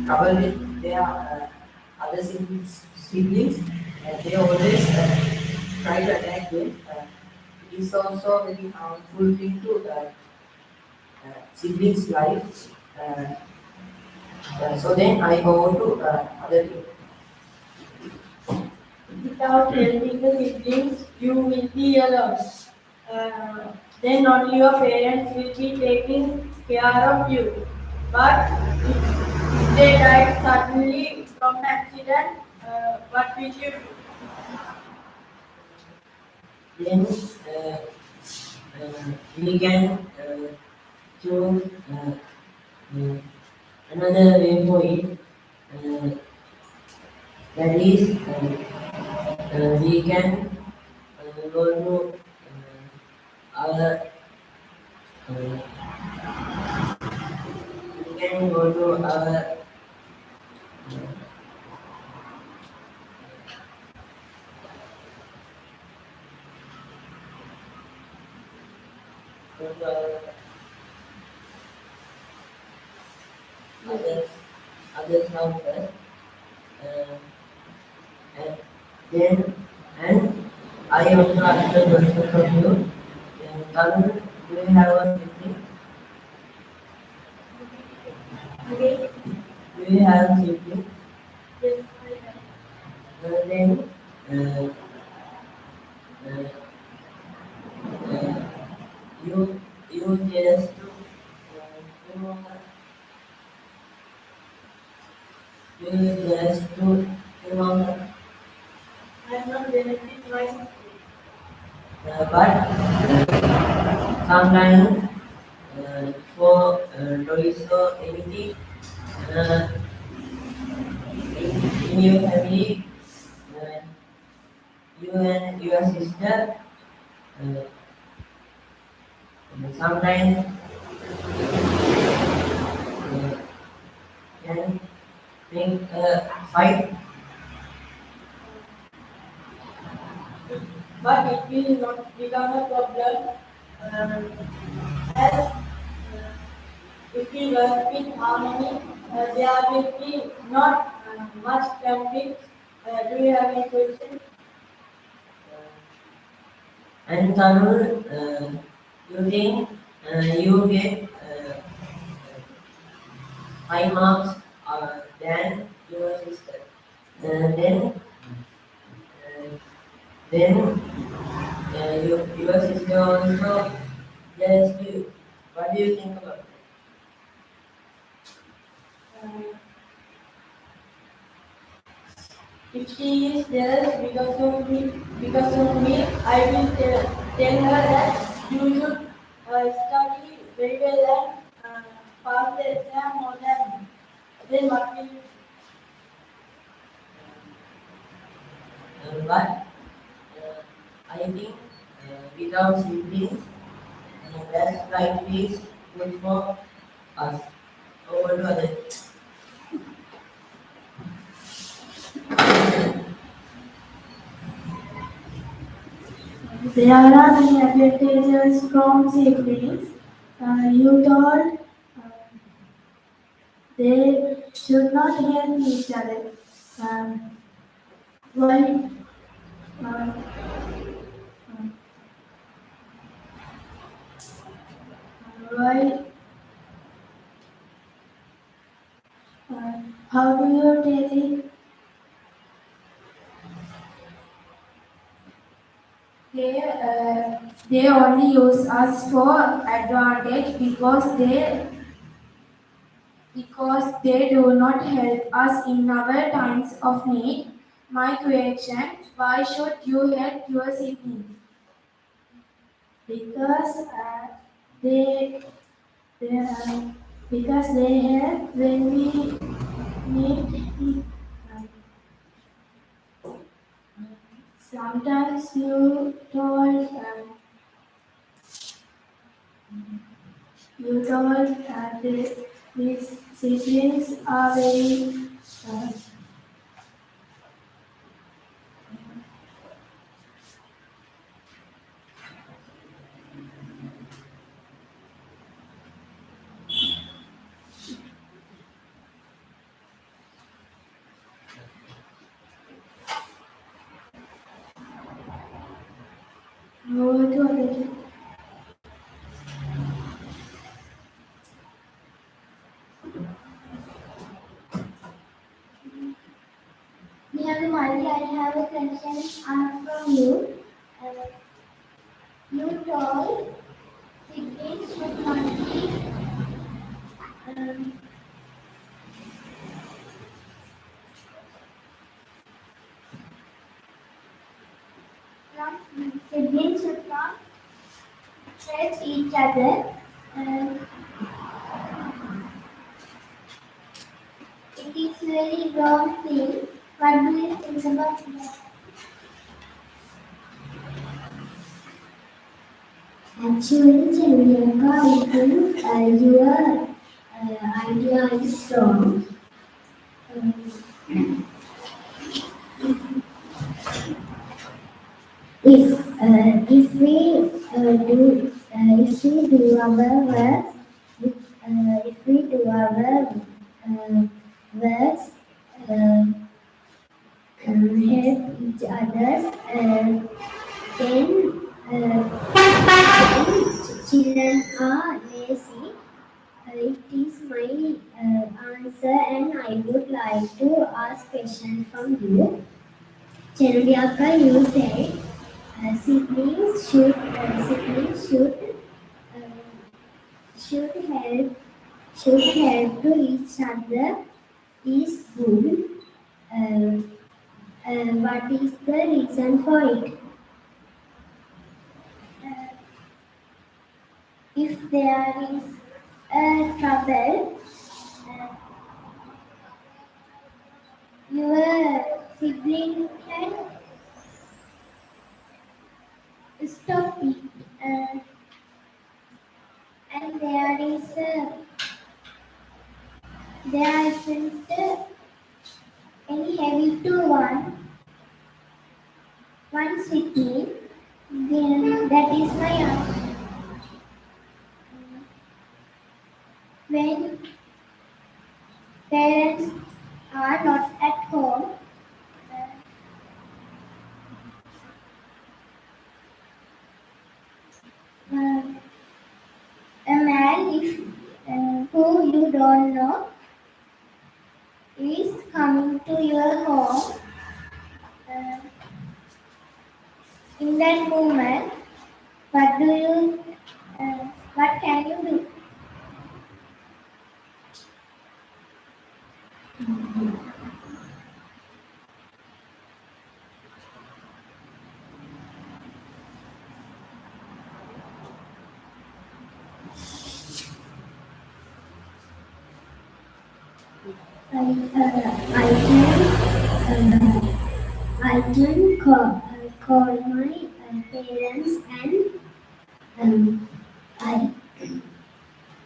trouble with their other siblings, they always try to attack them. It is also very harmful thing to siblings' life. So then I go to other people. Without helping the siblings, you will be alone. Then only your parents will be taking care of you. But if they died suddenly from accident, what will you do? Then we can choose another way for it. That is, we can go to our we can go to our go to our others house first. And then and I also ask a question from you. Tarun, do you have a sibling? Okay. Do you have sibling? Yes. then uh, uh, uh, you just you just remember, I'm not benefit myself. but sometimes for toys or anything uh, in your family, uh, you and your sister uh, sometimes can think fight, But it will not become a problem as if we work with harmony, there will be not much conflict. Do you have any question? and Tanur, you think you get 5 marks than your sister. Uh, then your sister also jealous you. What do you think about it? Uh, if she is jealous because of me, I will tell her that you should study very well and pass the exam more than me. Then what will you do? But I think without siblings, that's life is good for us. Over to others. There are many advantages from siblings. You told they should not help each other. Um, why? Uh, why? How do you take it? They only use us for advantage because they do not help us in our times of need. My question: why should you help your siblings? Because they they because they help when we need it. Um, sometimes you told these siblings are very uh, what do they? Dear Mali, I have a question from you. You told siblings should not be um, siblings should not help each other. Uh, it is very wrong thing. What do you think about that? Actually, Chandrika, I think your idea is wrong. If we do our work, if we do our works, help each others, then children are lazy. It is my answer, and I would like to ask question from you. Cherudiaka, you said siblings should help to each other is good. Uh, what is the reason for it? Uh, if there is a trouble, uh, your sibling can stop it. And there isn't any heavy to one sibling. Then that is my answer. When parents are not at home, a man who you don't know is coming to your home. In that moment, what can you do? I can call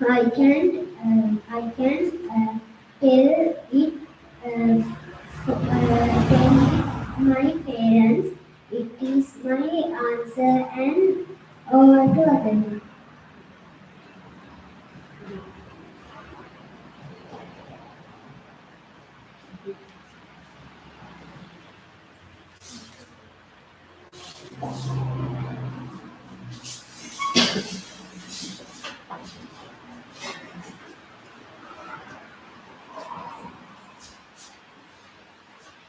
my parents and I can tell it tell my parents. It is my answer and over to other.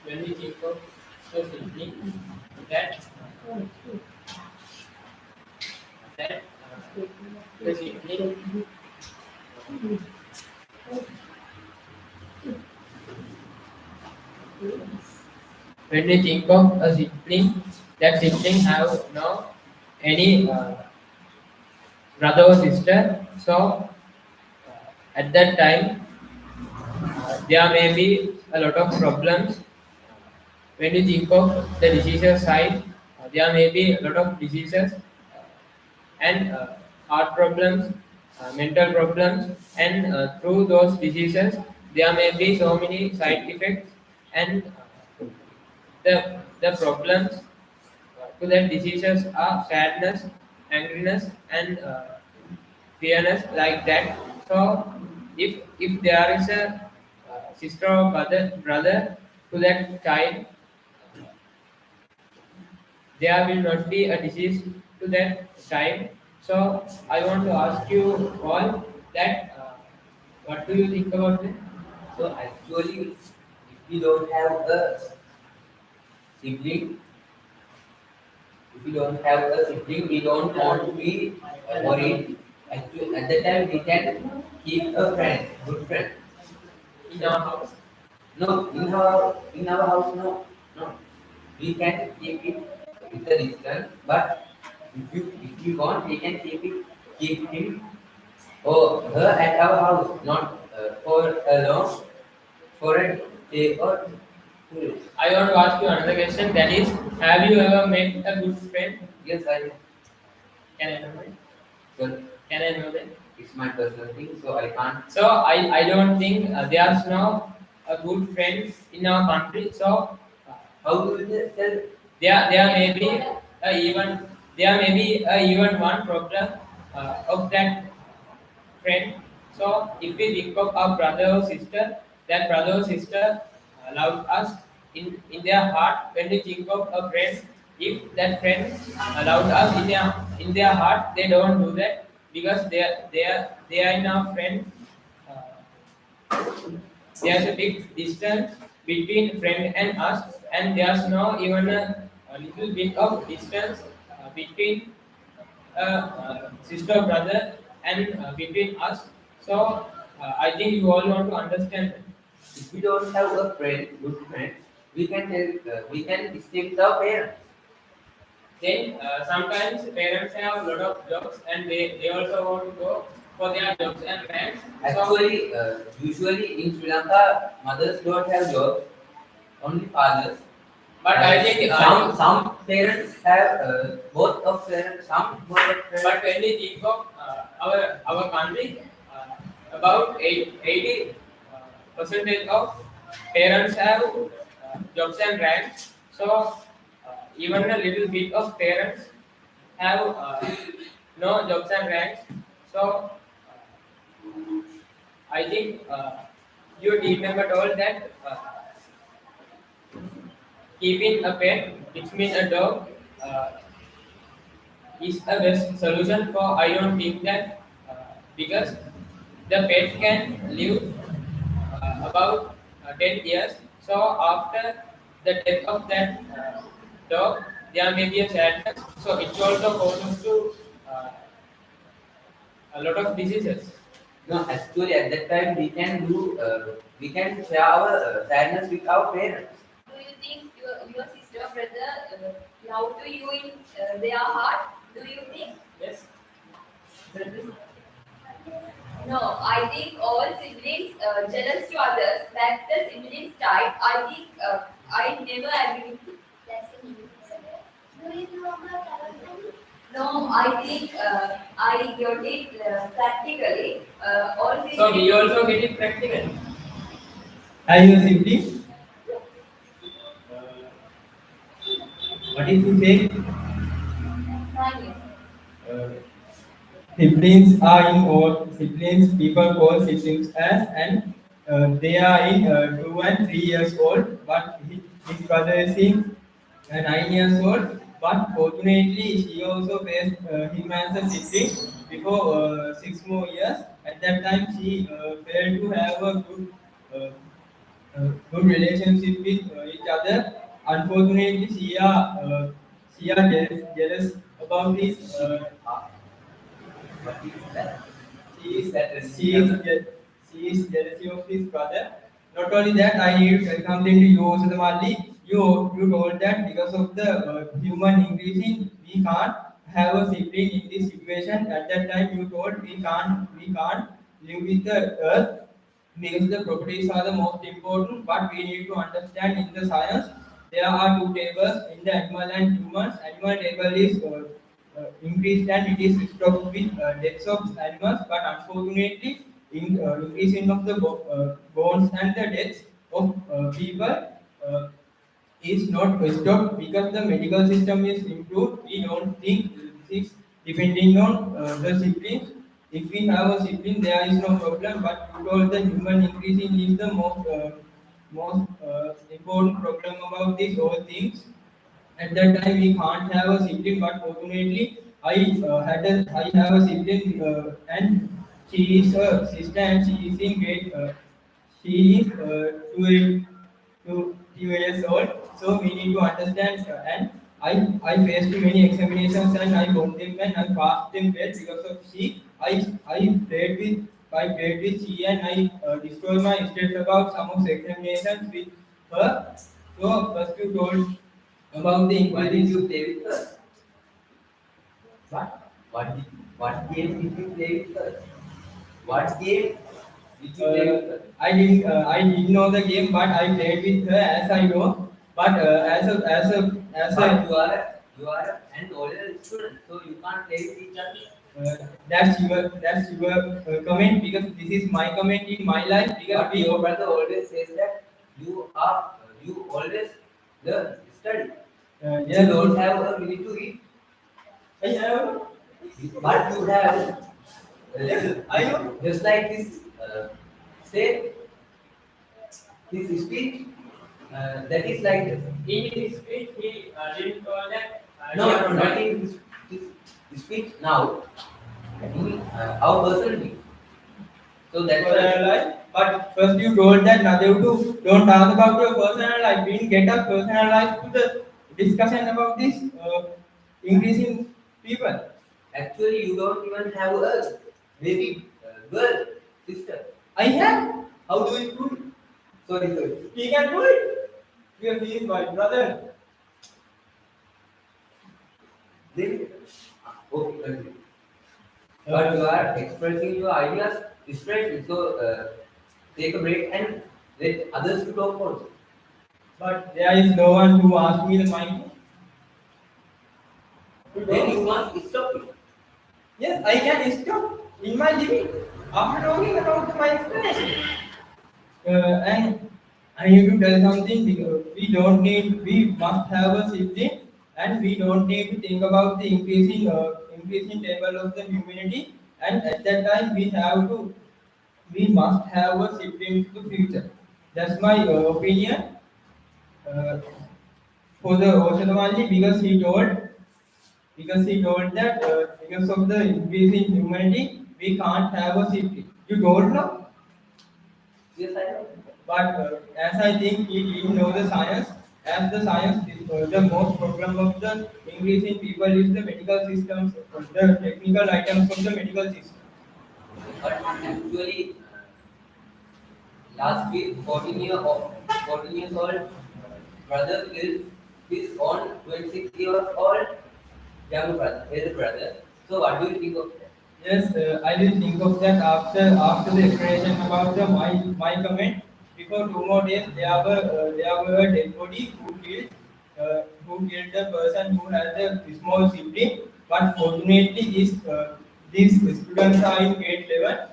When we think of a sibling, that the sibling when we think of a sibling, that sibling have no any brother or sister. So at that time, there may be a lot of problems. When you think of the diseases side, there may be a lot of diseases and heart problems, mental problems, and through those diseases, there may be so many side effects, and the problems to the diseases are sadness, angriness, and fearness like that. So, if there is a sister or brother to that child, there will not be a disease to that child. So, I want to ask you all that what do you think about it? So actually, if we don't have a sibling, we don't want to be worried. Actually, at that time, we can keep a friend, good friend. In our house. No, in our house, no. We can keep it with the distance, but if you want, we can keep him or her at our house, not for a long, for a day or 2 days. I want to ask you another question. That is, have you ever met a good friend? Yes, I Can I know it? well, Can I know that? it's my personal thing, so I can't. So I don't think there's no a good friend in our country. So How do you tell? there may be even one problem of that friend. So if we think of our brother or sister, that brother or sister loved us in their heart. When we think of a friend, if that friend allowed us in their heart, they don't do that because they are in our friend. There's a big distance between friend and us, and there's no even a little bit of distance between sister brother and between us. So I think you all want to understand. If we don't have a friend, good friend, we can we can stay with our parents. Then sometimes parents have a lot of jobs and they also want to go for their jobs and friends. So, Actually, usually in Sri Lanka, mothers don't have jobs, only fathers. but I think Some parents have both of parents, some both of parents. but when we think of our country, about 80 percentage of parents have jobs and ranks. So even a little bit of parents have no jobs and ranks. So I think your team member told that keeping a pet, which means a dog, is a best solution for. I don't think that because the pet can live about 10 years. So after the death of that dog, there may be a sadness. So it also causes to a lot of diseases. No, actually at that time we can share our sadness with our parents. Do you think your sister brother love to you in their heart? Do you think? Yes. No, I think all siblings jealous to others. That the siblings died. I think I never agree with you. That's a new concept. Do you know about our family? No, I think I got it practically. All siblings. So we also get it practical. Are you a sibling? What is the same? Nine. Siblings are in all siblings. People call siblings as, and they are in 2 and 3 years old. But his brother is in 9 years old. But fortunately, she also faced him as a sibling before 6 more years. At that time, she failed to have a good relationship with each other. Unfortunately, she are jealous about this. What is that? She is jealousy of his brother. Not only that, I need to tell something to you also, Mali. You told that because of the human increasing, we can't have a sibling in this situation. At that time, you told we can't live with the earth because the properties are the most important. But we need to understand in the science there are two tables in the animal and humans. Animal table is increased and it is stopped with deaths of animals, but unfortunately, increasing of the bones and the deaths of people is not stopped because the medical system is improved. We don't think this is depending on the siblings. If we have a sibling, there is no problem. But you told the human increasing is the most important problem about these whole things. At that time, we can't have a sibling, but fortunately, I have a sibling, and she is a sister, and she is in grade. She is 2 years old. So we need to understand. And I faced many examinations, and I got them, and I passed them well because of she. I played with she, and I destroyed my stress about some of the examinations with her. So first you told about the Why did inquiries. you play with her? What game did you play with her? What game did you play with her? I didn't know the game, but I played with her as I know. But But you are an older student, so you can't play with each other. that's your comment because this is my comment in my life because But your brother always says that you always learn, study. You yes, don't have a minute to eat, I have but you have I know. just like this. Say his speech. That is like this. In his speech, he didn't call that. No, not in his speech now. In our personality. So that's personal why. life. But first you told that Nadev don't talk about your personal life. We didn't get our personal life to the discussion about this increasing people. Actually, you don't even have a baby girl, sister. I have. How do you do it? Sorry, sorry. He can do it. Because he is my brother. Then, okay, continue. But you are expressing your ideas straight, so take a break and let others to talk also. But there is no one who asked me the mic. Then you must stop it. Yes, I can stop in my limit after talking about my explanation. And I need to tell something because we must have a sibling and we don't need to think about the increasing level of the humanity. And at that time, we must have a sibling to the future. That's my opinion uh, for the Oshatamali because he told that because of the increase in humanity, we can't have a sibling. You don't know? Yes, I know. But as I think he didn't know the science, as the science, the most problem of the increase in people is the medical systems, the technical items of the medical system. But actually, last week, 14 years old brother killed his own 26 years old younger brother, elder brother. So what do you think of that? Yes, I will think of that after the explanation about the my comment. Before 2 more days, there were a dead body who killed the person who had a small sibling. But fortunately, these students are in grade 11.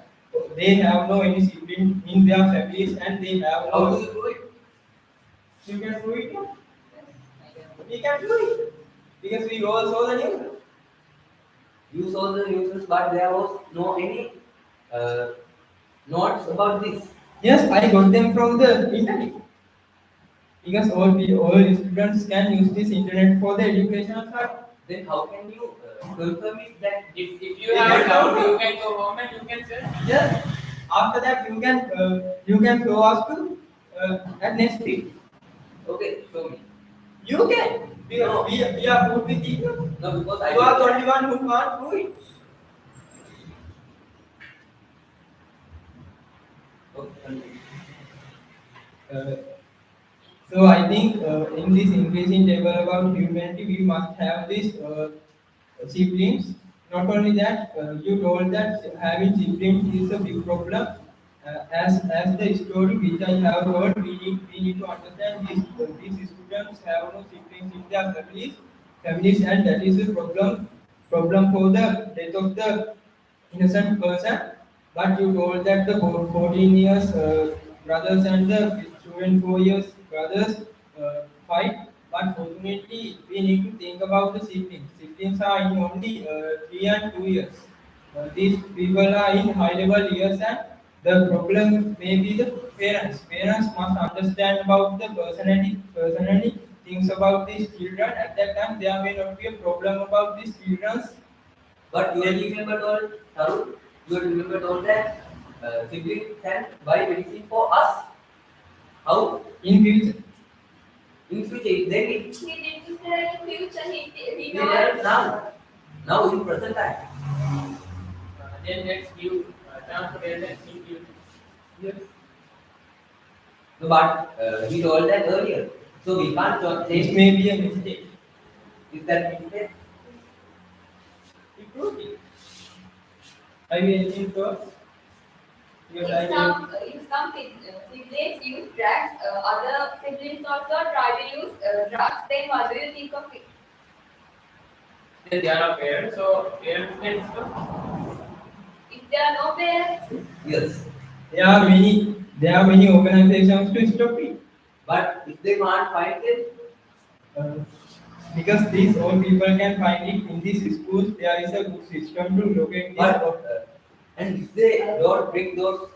They have no any sibling in their families, and they have How do no. you do it? You can do it. We can do it because we all saw the news. You saw the news, but there was no any uh, notes about this. Yes, I got them from the internet. Because all students can use this internet for the educational side. Then how can you confirm it that If you have a doubt, you can go home and you can search. Yes. After that, you can show us to at next week. okay, show me. You can because No. we are good with you. No, because I You are the did only one who can't do it. that. Okay, continue. Uh, so I think in this increasing table about humanity, we must have these siblings. Not only that, you told that having siblings is a big problem. As the story which I have heard, we need to understand these students have no siblings in their families, and that is a problem for the death of the innocent person. But you told that the 14 years brothers and the 2 and 4 years brothers fight. But fortunately, we need to think about the siblings. Siblings are in only 3 and 2 years. These people are in high level years, and the problem may be the parents. Parents must understand about the personally things about these children. At that time, there may not be a problem about these children's. But you remember told, Tarun, you remember told that siblings can buy medicine for us. How? In future. In future, then it He didn't tell in future, he will knows. help now. Now in present time. Then let's give transportation in future. Yes. No, but he told that earlier. So we can't This change. may be a mistake. Is that mistake? It could be. I will anything first. Because I will. In some siblings use drugs, other siblings also try to use drugs. Then what do you think of it? Then there are parents, so parents can stop. If there are no parents, Yes. There are many organizations to stop it. But if they can't find it, Uh, because these all people can find it in these schools, there is a good system to locate but this. and if they don't bring those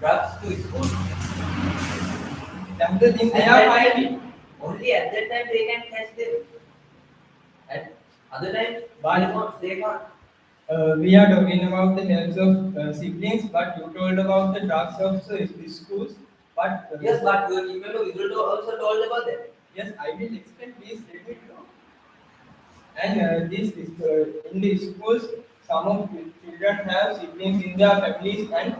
drugs to school, That's the thing they at are that finding. time, only at that time they can catch them. At other times, Why? they can't. We are talking about the health of siblings, but you told about the drugs of schools. But Yes, but remember, we also told about that. yes, I will explain. Please let me know. And this is, in the schools, some of the children have siblings in their families, and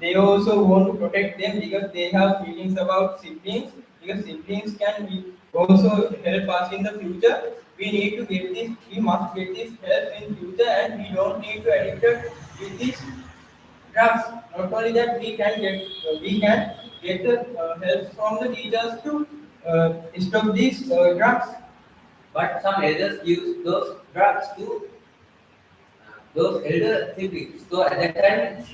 they also want to protect them because they have feelings about siblings. Because siblings can also help us in the future. We need to get this. We must get this help in future, and we don't need to addicted with these drugs. Not only that, we can get the help from the teachers to stop these drugs. But some elders use those drugs to those elder siblings. So at that time,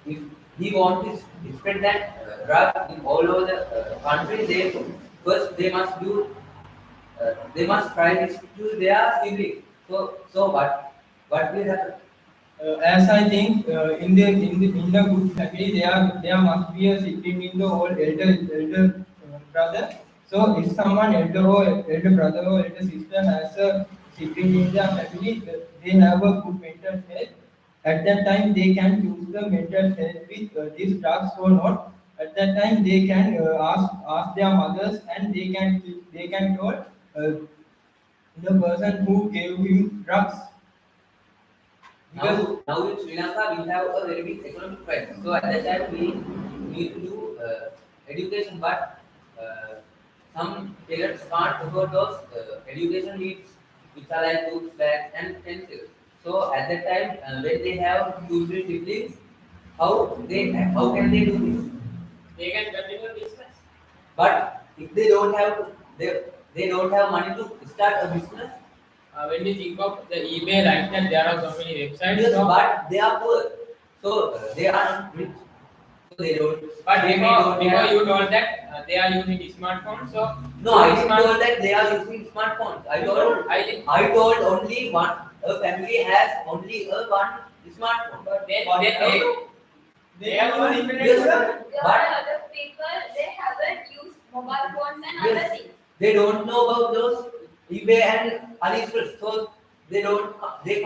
if he wants to spread that drug in all over the country, they must do they must try this to their siblings. So what will happen? As I think in the good family there must be a sibling in the old elder brother. So if someone elder brother or elder sister has a sibling in their family, they have a good mental health. At that time they can choose the mental health with these drugs or not. At that time they can ask their mothers, and they can told the person who gave him drugs. Because Now in Sri Lanka we have a very big economic crisis. So at that time we need to do education, but some parents can't afford those education needs, which are like books, bags, and pencils. So at that time, when they have two, three siblings, how can they do this? They can continue business. But if they don't have money to start a business, When you think of the email like that, there are so many websites. yes, So, but they are poor, so they are not rich. So they don't. but they before, don't before have- you told that they are using smartphones. So No, I didn't told that they are using smartphones. I told only one. A family has only a one smartphone. They are using internet. Yes, There are but other people, they haven't used mobile phones and Yes. other things. they don't know about those eBay and AliExpress, so they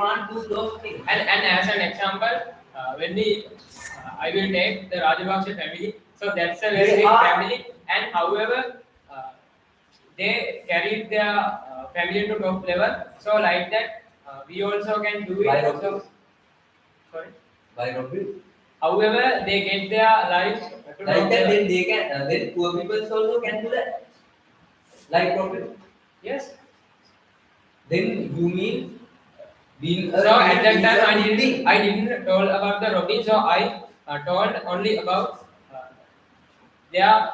can't do those things. And as an example, when I will take the Rajapaksa family. So that's a very They big are- family, and however, they carried their family to top level. So like that, we also can do By it. So, robots. sorry. By robots. However, they get their lives to Like top that, level. then they can. Then poor people also can do that. Like robots. Yes. Then you mean being a So at that is time, a good thing. I didn't told about the Robin. So I told only about their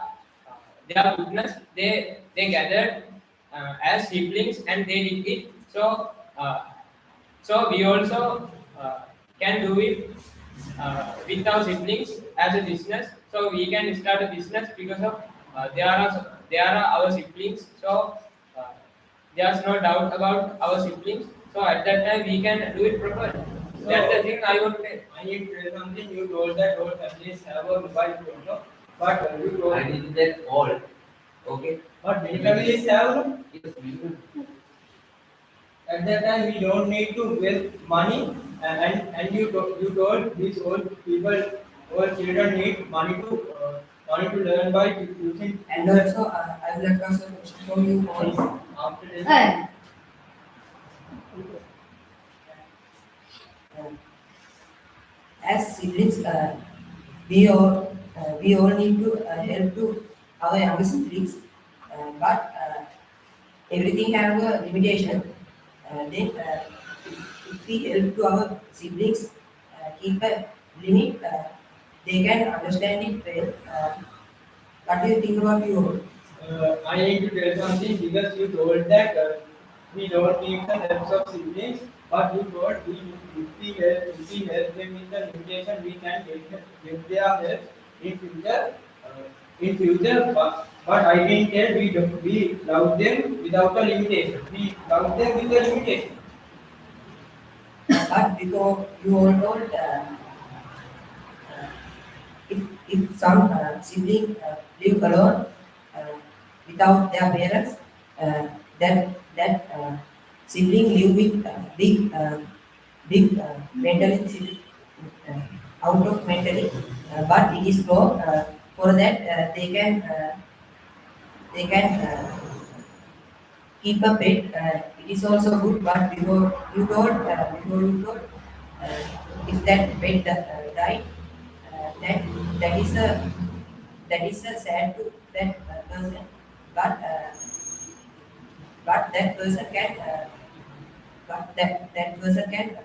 goodness. They gathered as siblings and they did it. So we also can do it with our siblings as a business. So we can start a business because of they are our siblings. So uh, there's no doubt about our siblings. So at that time we can do it properly. That's the thing I want to say. I need to tell something. You told that all families have a mobile phone, no? But you told, I did that all. Okay. but many families have. No? Yes, we do. At that time, we don't need to waste money, and you told these old people, old children need money to learn by using. And also, I would like to ask a question for you all. After this, As siblings, we all need to help to our younger siblings, but everything have a limitation. Then, if we help to our siblings, keep a limit, they can understand it well. What do you think about you all? I need to tell something because you told that we don't need the help of siblings, but you told if we help them in the limitation, we can get their help in future. But I can tell we love them without a limitation. We love them with a limitation. But because you all told, if some sibling live alone without their parents, that sibling live with big big mentally out of mentally, but it is slow. For that they can keep a pet. It is also good, but before you told, if that pet died, that is a sad to that person, but but that person can that person can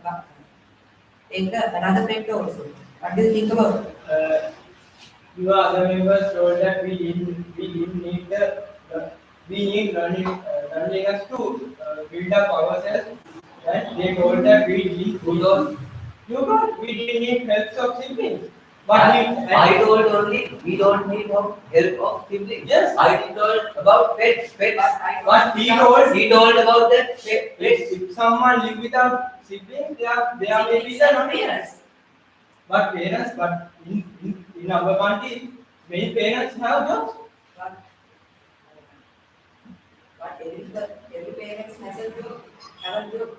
take another pet also. What do you think about? Your other members told that we didn't need we need learning us to build up ourselves, and they told that we didn't Who told? you got we didn't need help of siblings, but I told only we don't need help of siblings. Yes. I told about pets. But He told about that pets. if someone live without siblings, they are maybe the Parents. but parents, but in our country, many parents have jobs. But every parents has a job, have a job.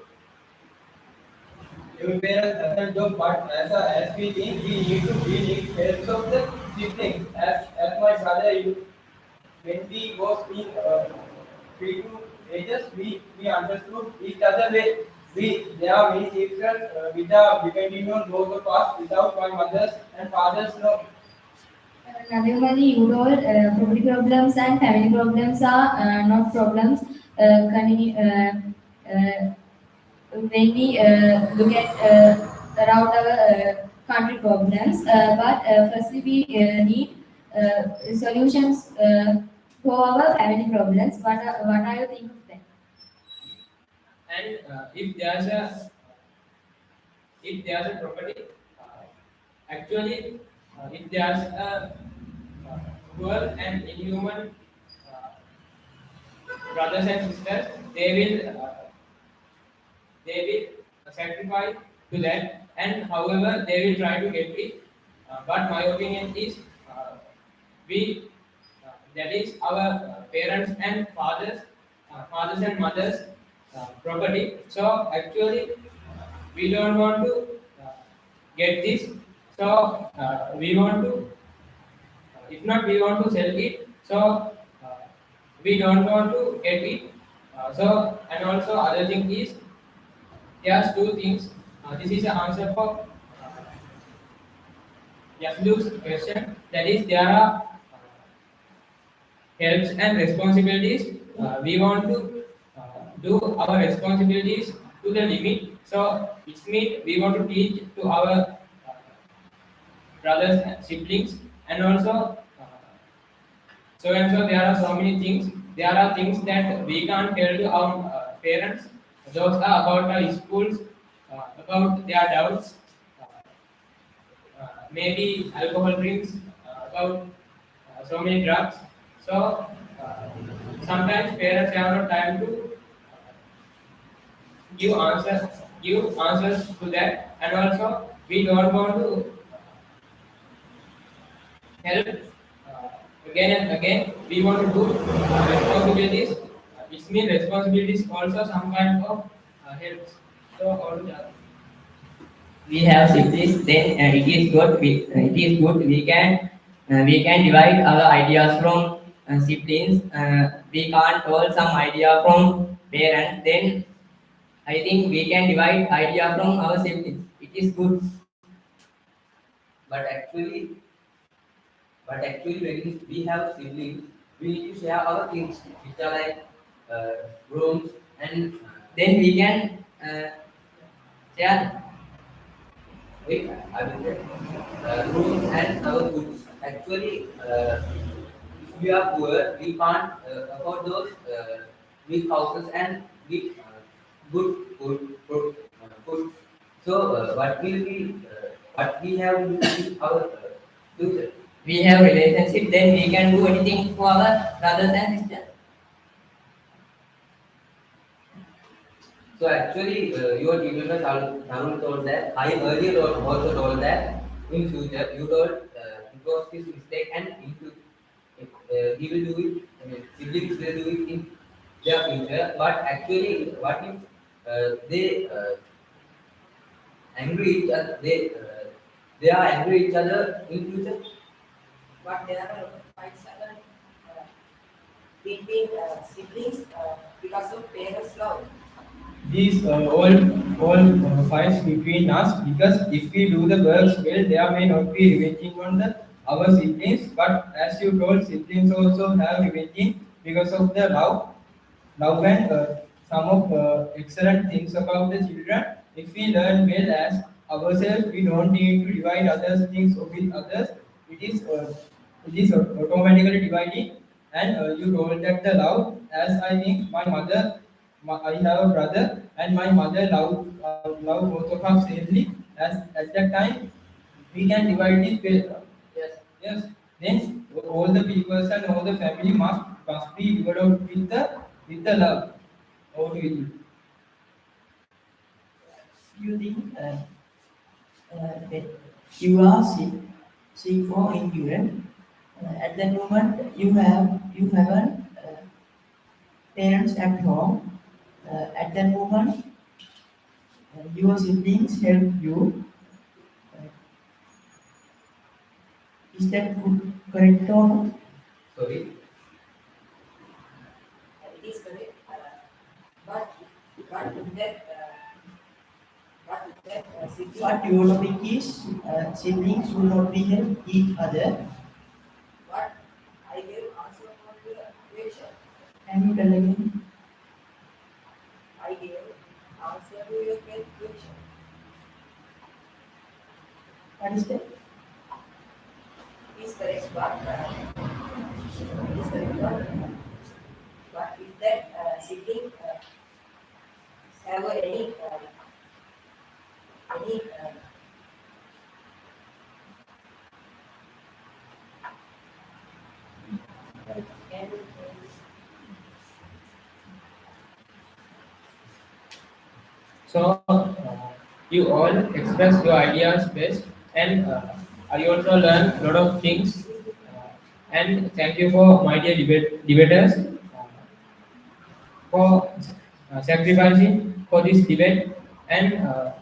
Every parent has a job, but as we think, we need help of the siblings. As my brother, when we was in 3 to ages, we understood each other way. There are many secrets which are depending on those of us without my mothers and fathers know. Normally, you told property problems and family problems are not problems. When we look at around our country problems, but firstly we need solutions for our family problems. What are you think of that? And if there's a property, actually, if there's a cruel and inhuman brothers and sisters, they will sacrifice to that, and however they will try to get it. But my opinion is, we that is our parents and fathers and mothers property. So actually, we don't want to get this. So we want to, if not, we want to sell it. So we don't want to get it. And also other thing is, there's two things. This is the answer for Yaslu's question. That is, there are helps and responsibilities. We want to do our responsibilities to the limit. So it means we want to teach to our brothers and siblings, and also so there are so many things. There are things that we can't tell to our parents. Those are about our schools, about their doubts, maybe alcohol drinks, about so many drugs. So sometimes parents have no time to give answers to that, and also we don't want to help again and again. We want to do responsibilities. It means responsibilities also some kind of helps. So all that. We have siblings, then it is good. It is good. We can divide our ideas from siblings. We can't hold some idea from parents. Then I think we can divide idea from our siblings. It is good. But actually, when we have siblings, we need to share our things, which are like rooms and Then we can share. wait, I will say rooms and our goods. Actually, if we are poor, we can't afford those big houses and big good food. So, what we have to do is our future. We have relationship. Then we can do anything for our brothers and sisters. So actually, your team member Tarun told that. I earlier also told that in future you told it was his mistake, and in future he will do it. I mean, siblings will do it in their future. But actually, what if they angry each other. They are angry each other in future. But there are fights between siblings because of parents' love. These all fights between us, because if we do the works well, there may not be revenging on the our siblings. But as you told, siblings also have revenging because of the love and some of excellent things about the children. If we learn well as ourselves, we don't need to divide others things with others. It is automatically dividing. And you told that the love, as I think my mother, I have a brother, and my mother love both of us safely. As at that time, we can divide it with yes. Then all the people and all the family must be developed with the love. Over to you. You think that you are sick for endurance. At that moment, you haven't parents at home. At that moment, your siblings help you. Uh, is that correct or not? Sorry. It is correct. But if that sibling, What your topic is, siblings will not be help each other. what I will answer for the question. Can you tell again? I gave answer to your question. What is that? Is correct, but if that sibling have any So you all express your ideas best, and I also learned a lot of things. And thank you for my dear debaters for sacrificing for this debate. And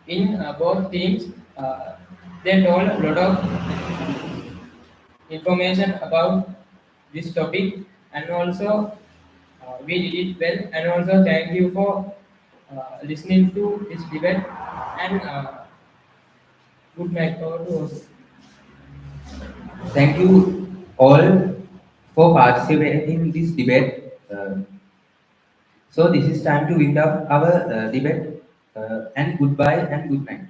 in both teams, they told a lot of information about this topic, and also we did it well. And also thank you for listening to this debate, and good night over to us. Thank you all for participating in this debate. So this is time to wind up our debate. And goodbye and good night.